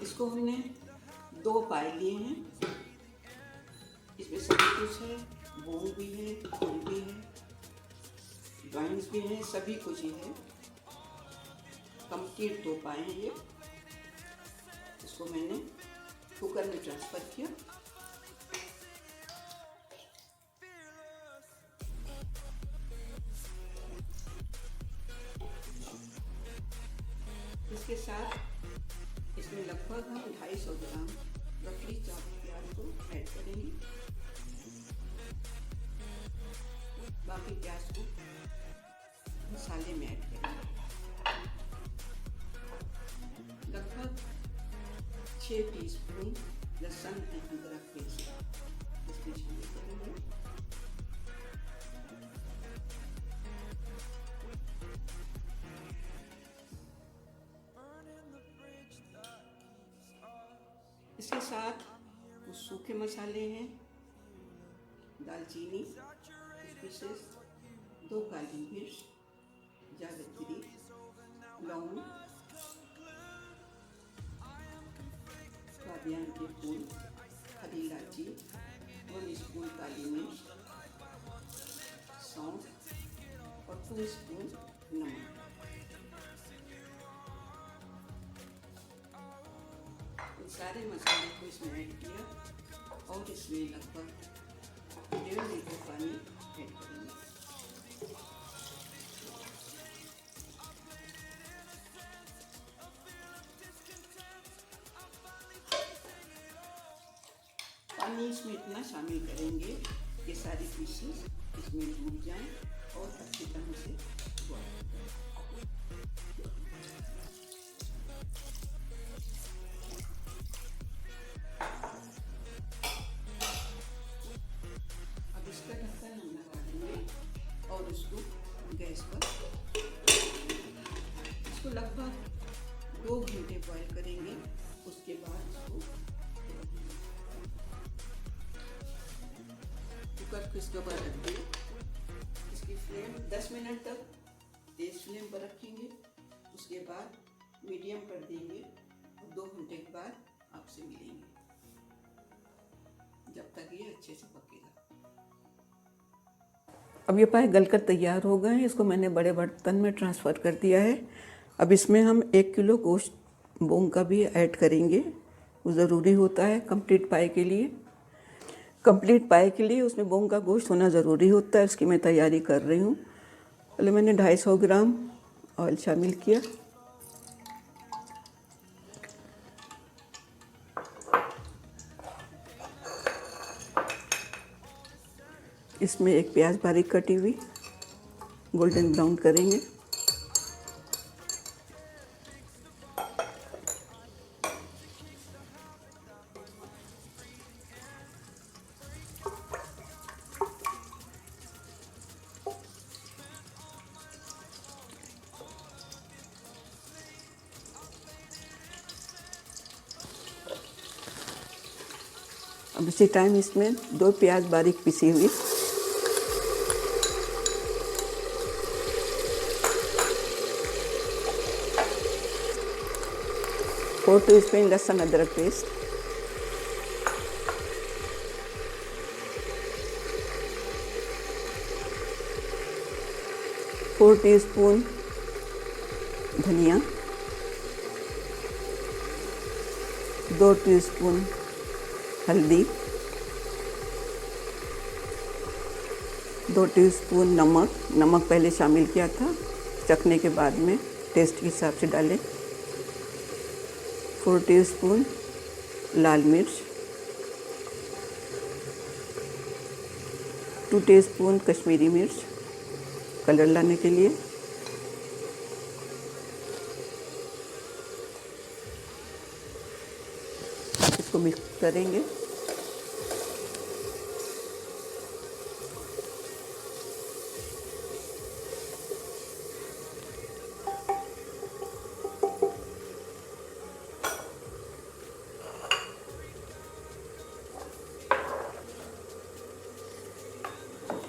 इसको हमने 2 पाए लिए हैं। इसमें सभी कुछ है, बोन भी है, फूल भी है, जॉइंट्स भी हैं, सभी कुछ ही है। कंप्लीट 2 पाए हैं ये। इसको मैंने कुकर में ट्रांसफ़र किया। इसके साथ इसमें लगभग हम 250 ग्राम रफली चॉप प्याज को ऐड करेंगे। बाकी प्याज को मसाले में ऐड करेंगे। लगभग 6 टीस्पून लहसुन और अदरक पेस्ट इसमें शामिल करेंगे। इसके साथ कुछ सूखे मसाले हैं, दालचीनी पीसेस, 2 काली मिर्च, जावित्री, लौंग, बादियान के फूल, हरी इलायची, 1 स्पून काली मिर्च, सौंफ और 2 स्पून नमक। इन सारे मसाले को इसमें ऐड किया और इसमें लगभग 1.5 लीटर पानी ऐड करेंगे। पानी इसमें इतना शामिल करेंगे कि सारी फिशेस इसमें डूब जाएं और अच्छी तरह से बॉयल हो जाए। अब इसका ढक्कन हम लगा देंगे और उसको गैस पर इसको लगभग 2 घंटे बॉयल करेंगे। उसके बाद इसको कुकर को इसके ऊपर रख दिए। इसकी फ्लेम 10 मिनट तक तेज फ्लेम पर रखेंगे। उसके बाद मीडियम कर देंगे और 2 घंटे के बाद आपसे मिलेंगे, जब तक ये अच्छे से पकेगा। अब ये पाए गलकर तैयार हो गए हैं। इसको मैंने बड़े बर्तन में ट्रांसफ़र कर दिया है। अब इसमें हम 1 किलो गोश्त बोंग का भी ऐड करेंगे। वो ज़रूरी होता है कंप्लीट पाए के लिए। कंप्लीट पाए के लिए उसमें बोंग का गोश्त होना ज़रूरी होता है। उसकी मैं तैयारी कर रही हूँ। पहले मैंने 250 ग्राम ऑयल शामिल किया। इसमें एक प्याज बारीक कटी हुई गोल्डन ब्राउन करेंगे। अब इसी टाइम इसमें 2 प्याज बारीक पिसी हुई, 4 टीस्पून लहसुन अदरक पेस्ट, 4 टीस्पून धनिया, 2 टीस्पून हल्दी, 2 टीस्पून नमक पहले शामिल किया था, चखने के बाद में टेस्ट के हिसाब से डालें। 4 टीस्पून लाल मिर्च, 2 टीस्पून कश्मीरी मिर्च कलर लाने के लिए, इसको मिक्स करेंगे।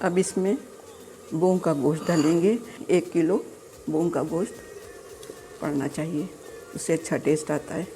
अब इसमें बोंग का गोश्त डालेंगे। 1 किलो बोंग का गोश्त पड़ना चाहिए, उससे अच्छा टेस्ट आता है।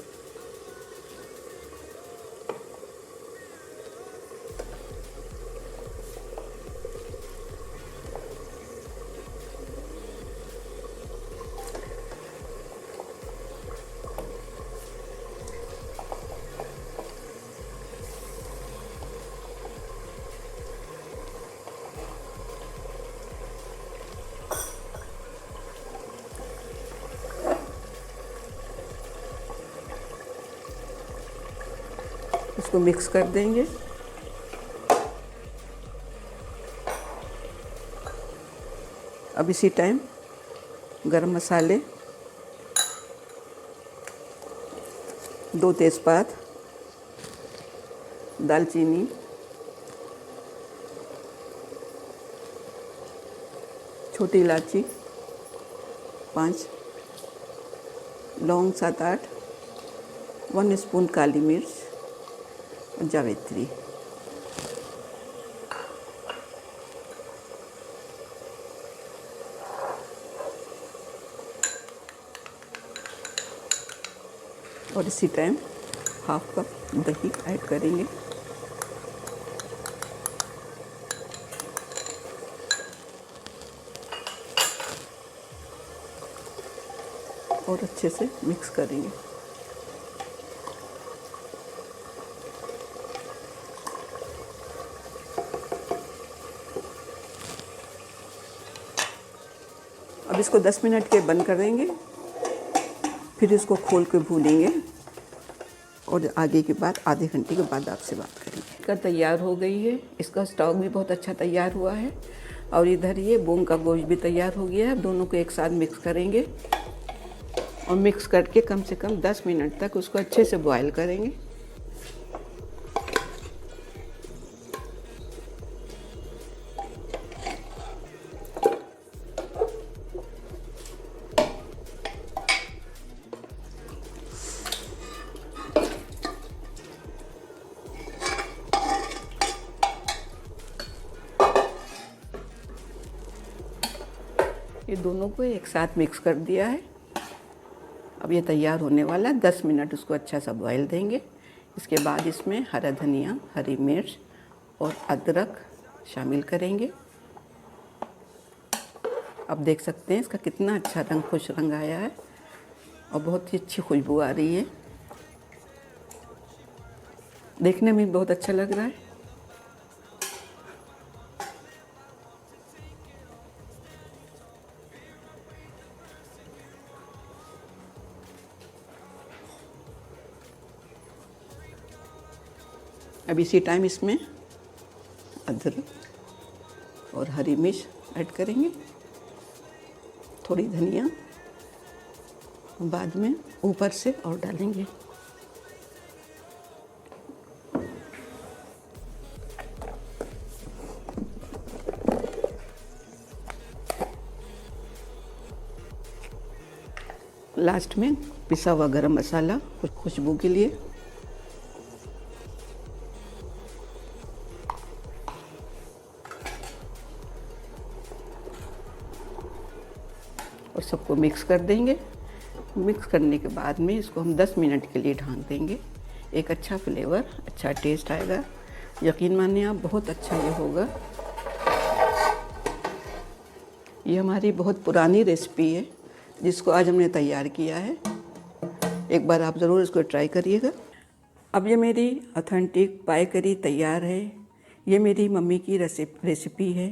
इसको मिक्स कर देंगे। अब इसी टाइम गरम मसाले, 2 तेज़पात, दालचीनी, छोटी इलायची 5, लौंग 7-8, 1 स्पून काली मिर्च और जावित्री। और इसी टाइम 1/2 कप दही ऐड करेंगे। और अच्छे से मिक्स करेंगे। अब इसको 10 मिनट के बंद कर देंगे, फिर इसको खोल के भूनेंगे और आगे की बात आधे घंटे के बाद आपसे बात करेंगे। इसका तैयार हो गई है, इसका स्टॉक भी बहुत अच्छा तैयार हुआ है और इधर ये मूंग का गोश्त भी तैयार हो गया है। दोनों को एक साथ मिक्स करेंगे और मिक्स करके कम से कम 10 मिनट तक उसको अच्छे से बॉयल करेंगे। ये दोनों को एक साथ मिक्स कर दिया है। अब ये तैयार होने वाला है। 10 मिनट उसको अच्छा सा बॉयल देंगे। इसके बाद इसमें हरा धनिया, हरी मिर्च और अदरक शामिल करेंगे। अब देख सकते हैं इसका कितना अच्छा रंग, खुश रंग आया है और बहुत ही अच्छी खुशबू आ रही है। देखने में बहुत अच्छा लग रहा है। अब इसी टाइम इसमें अदरक और हरी मिर्च ऐड करेंगे, थोड़ी धनिया बाद में ऊपर से और डालेंगे। लास्ट में पिसा हुआ गरम मसाला कुछ खुशबू के लिए। और सबको मिक्स कर देंगे। मिक्स करने के बाद में इसको हम 10 मिनट के लिए ढाँक देंगे। एक अच्छा फ्लेवर, अच्छा टेस्ट आएगा। यकीन मानिए आप, बहुत अच्छा ये होगा। ये हमारी बहुत पुरानी रेसिपी है जिसको आज हमने तैयार किया है। एक बार आप ज़रूर इसको ट्राई करिएगा। अब ये मेरी ऑथेंटिक पाई करी तैयार है। ये मेरी मम्मी की रेसिपी है।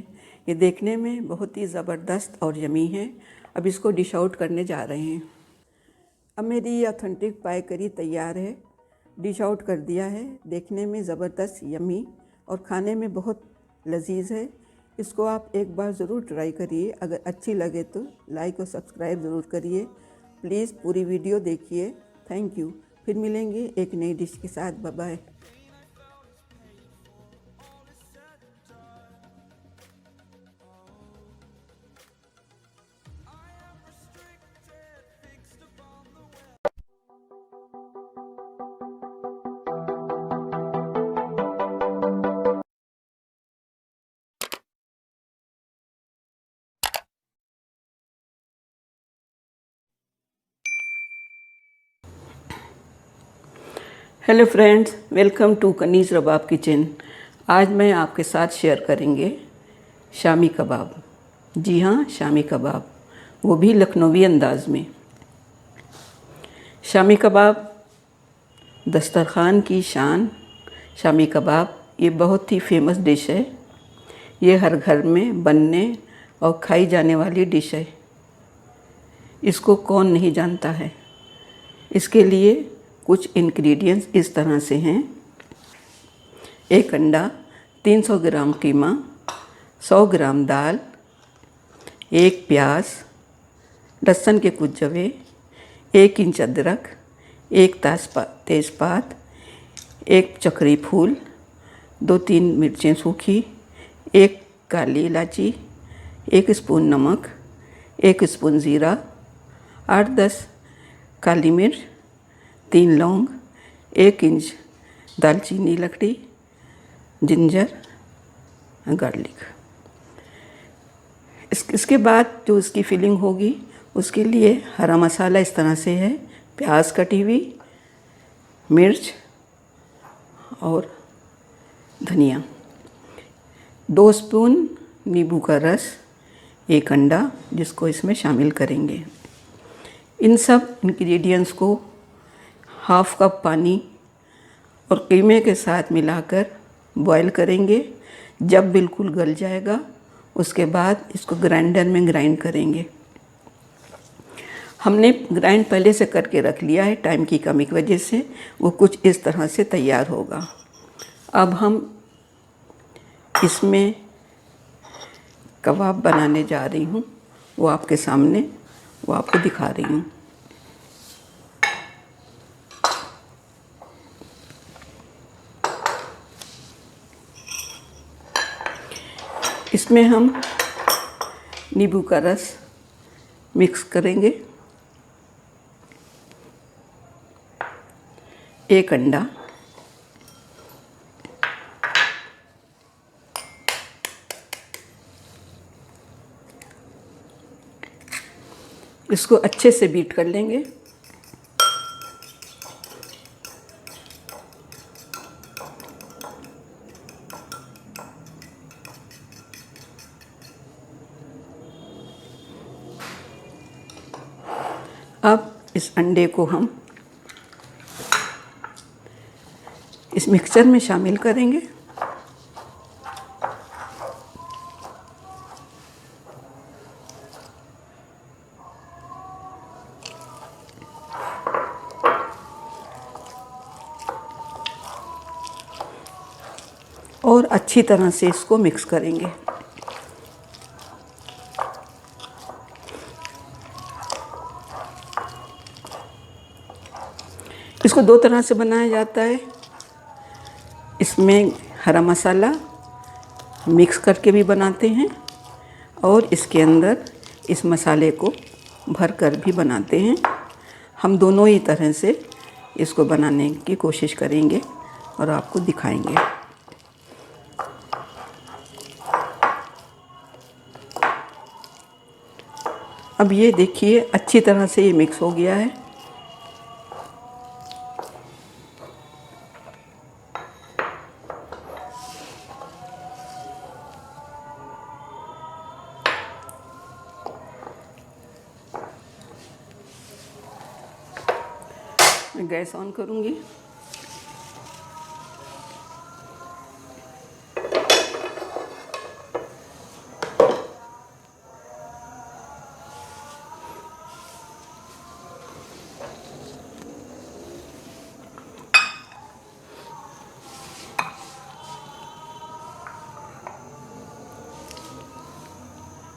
ये देखने में बहुत ही ज़बरदस्त और यमी है। अब इसको डिश आउट करने जा रहे हैं। अब मेरी ये ऑथेंटिक पाई करी तैयार है, डिश आउट कर दिया है। देखने में ज़बरदस्त, यमी और खाने में बहुत लजीज है। इसको आप एक बार ज़रूर ट्राई करिए। अगर अच्छी लगे तो लाइक और सब्सक्राइब ज़रूर करिए। प्लीज़ पूरी वीडियो देखिए। Thank you. फिर मिलेंगे एक नई डिश के साथ। Bye bye. Hello friends, welcome to Kaneez Rabab kitchen. आज मैं आपके साथ शेयर करेंगे शामी कबाब। जी हाँ, शामी कबाब, वो भी लखनवी अंदाज़ में। शामी कबाब दस्तरखान की शान। शामी कबाब ये बहुत ही फेमस डिश है। ये हर घर में बनने और खाई जाने वाली डिश है। इसको कौन नहीं जानता है। इसके लिए कुछ इंग्रेडिएंट्स इस तरह से हैं। 1 अंडा, 300 ग्राम कीमा, 100 ग्राम दाल, 1 प्याज, लहसुन के कुछ जवे, 1 इंच अदरक, 1 तेज़पात, 1 चक्री फूल, 2-3 मिर्चें सूखी, 1 काली इलायची, 1 स्पून नमक, 1 स्पून ज़ीरा, 8-10 काली मिर्च, 3 लौंग, 1 इंच दालचीनी लकड़ी, जिंजर, गार्लिक। इसके बाद जो इसकी फिलिंग होगी उसके लिए हरा मसाला इस तरह से है। प्याज कटी हुई, मिर्च और धनिया, 2 स्पून नींबू का रस, 1 अंडा जिसको इसमें शामिल करेंगे। इन सब इंग्रेडिएंट्स को हाफ कप पानी और कीमे के साथ मिलाकर बॉईल करेंगे। जब बिल्कुल गल जाएगा उसके बाद इसको ग्राइंडर में ग्राइंड करेंगे। हमने ग्राइंड पहले से करके रख लिया है, टाइम की कमी की वजह से वो कुछ इस तरह से तैयार होगा। अब हम इसमें कबाब बनाने जा रही हूँ, वो आपके सामने, वो आपको दिखा रही हूँ। इसमें हम नींबू का रस मिक्स करेंगे, 1 अंडा, इसको अच्छे से बीट कर लेंगे। अब इस अंडे को हम इस मिक्सचर में शामिल करेंगे। और अच्छी तरह से इसको मिक्स करेंगे। इसको 2 तरह से बनाया जाता है। इसमें हरा मसाला मिक्स करके भी बनाते हैं और इसके अंदर इस मसाले को भर कर भी बनाते हैं। हम दोनों ही तरह से इसको बनाने की कोशिश करेंगे और आपको दिखाएंगे। अब ये देखिए अच्छी तरह से ये मिक्स हो गया है। मैं गैस ऑन करूँगी।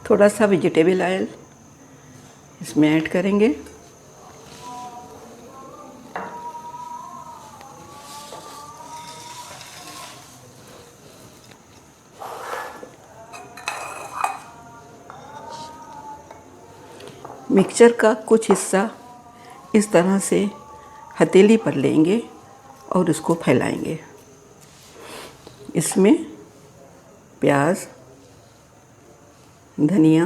थोड़ा सा वेजिटेबल ऑयल इसमें ऐड करेंगे। मिक्सचर का कुछ हिस्सा इस तरह से हथेली पर लेंगे और इसको फैलाएंगे। इसमें प्याज, धनिया,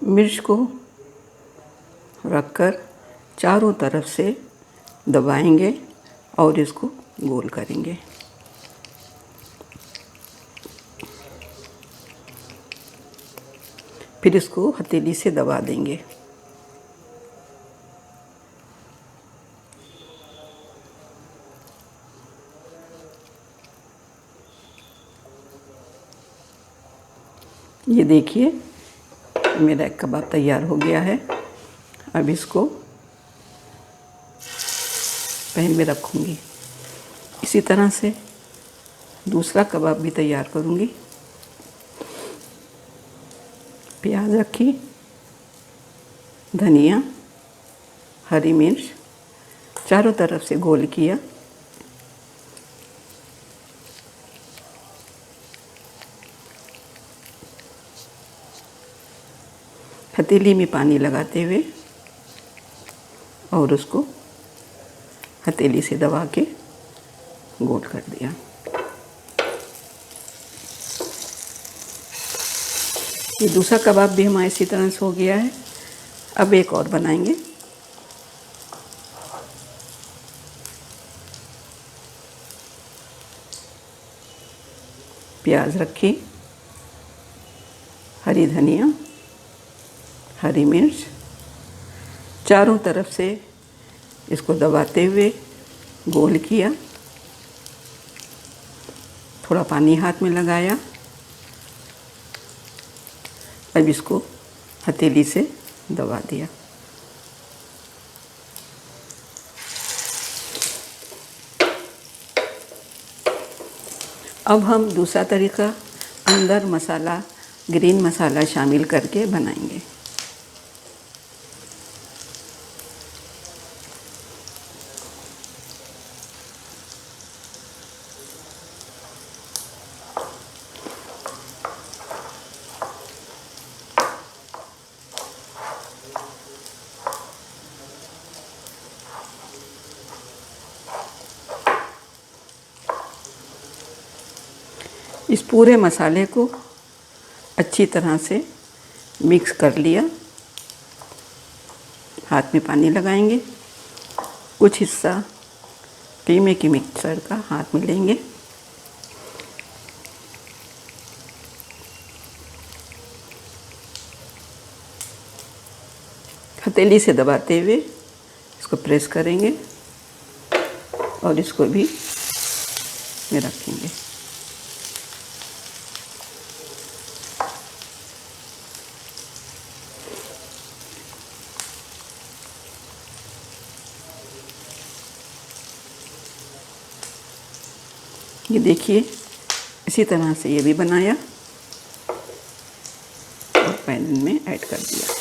मिर्च को रखकर चारों तरफ से दबाएंगे और इसको गोल करेंगे। फिर इसको हथेली से दबा देंगे। ये देखिए मेरा एक कबाब तैयार हो गया है। अब इसको पैन में रखूँगी। इसी तरह से दूसरा कबाब भी तैयार करूँगी। प्याज रखी, धनिया, हरी मिर्च, चारों तरफ से गोल किया। हथेली में पानी लगाते हुए और उसको हथेली से दबा के गोल कर दिया। ये दूसरा कबाब भी हमारा इसी तरह से हो गया है। अब एक और बनाएंगे। प्याज रखी, हरी धनिया, हरी मिर्च, चारों तरफ से इसको दबाते हुए गोल किया। थोड़ा पानी हाथ में लगाया। अब इसको हथेली से दबा दिया। अब हम दूसरा तरीका अंदर मसाला, ग्रीन मसाला शामिल करके बनाएंगे। इस पूरे मसाले को अच्छी तरह से मिक्स कर लिया। हाथ में पानी लगाएंगे, कुछ हिस्सा कीमे की मिक्सर का हाथ में लेंगे, हथेली से दबाते हुए इसको प्रेस करेंगे और इसको भी में रखेंगे। ये देखिए, इसी तरह से ये भी बनाया और पैन में ऐड कर दिया।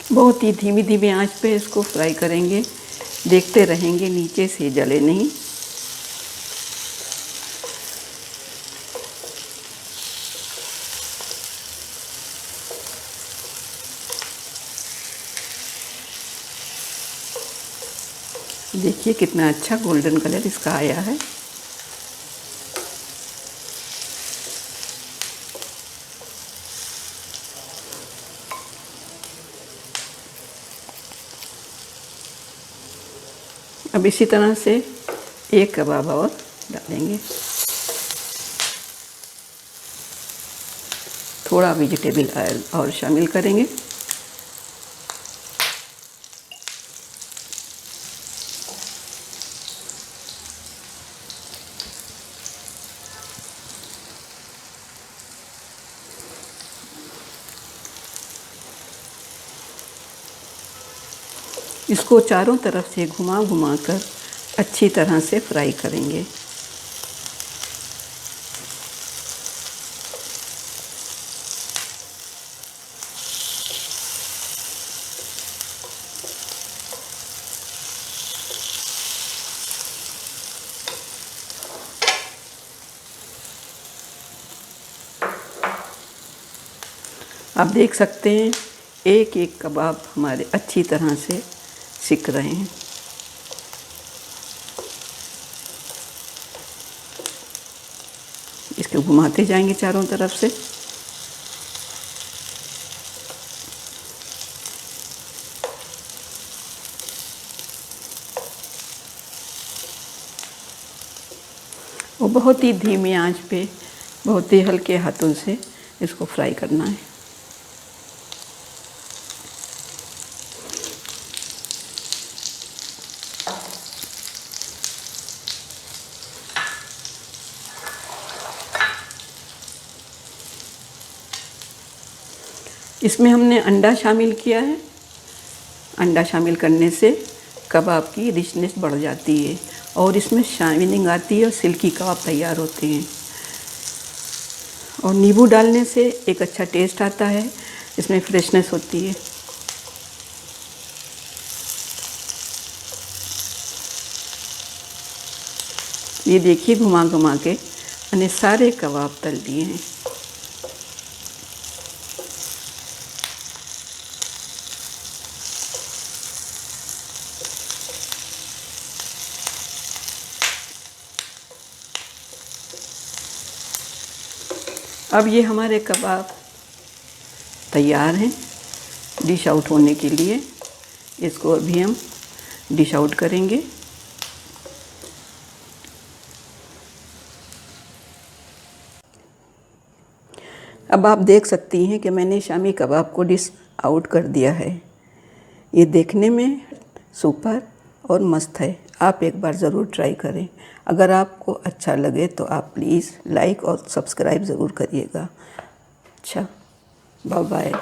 बहुत ही धीमी धीमी आंच पे इसको फ्राई करेंगे, देखते रहेंगे नीचे से जले नहीं। देखिए कितना अच्छा गोल्डन कलर इसका आया है। अब इसी तरह से एक कबाब और डालेंगे। थोड़ा वेजिटेबल ऑयल और शामिल करेंगे। इसको चारों तरफ से घुमा घुमा कर अच्छी तरह से फ्राई करेंगे। आप देख सकते हैं एक एक कबाब हमारे अच्छी तरह से सिक रहे हैं। इसको घुमाते जाएंगे चारों तरफ से। वो बहुत ही धीमी आंच पे, बहुत ही हल्के हाथों से इसको फ्राई करना है। इसमें हमने अंडा शामिल किया है। अंडा शामिल करने से कबाब की रिचनेस बढ़ जाती है और इसमें शाइनिंग आती है और सिल्की कबाब तैयार होते हैं। और नींबू डालने से एक अच्छा टेस्ट आता है, इसमें फ्रेशनेस होती है। ये देखिए घुमा घुमा के मैंने सारे कबाब तल दिए हैं। अब ये हमारे कबाब तैयार हैं डिश आउट होने के लिए। इसको अभी हम डिश आउट करेंगे। अब आप देख सकती हैं कि मैंने शामी कबाब को डिश आउट कर दिया है। ये देखने में सुपर और मस्त है। आप एक बार ज़रूर ट्राई करें। अगर आपको अच्छा लगे तो आप प्लीज़ लाइक और सब्सक्राइब ज़रूर करिएगा। अच्छा, बाय बाय।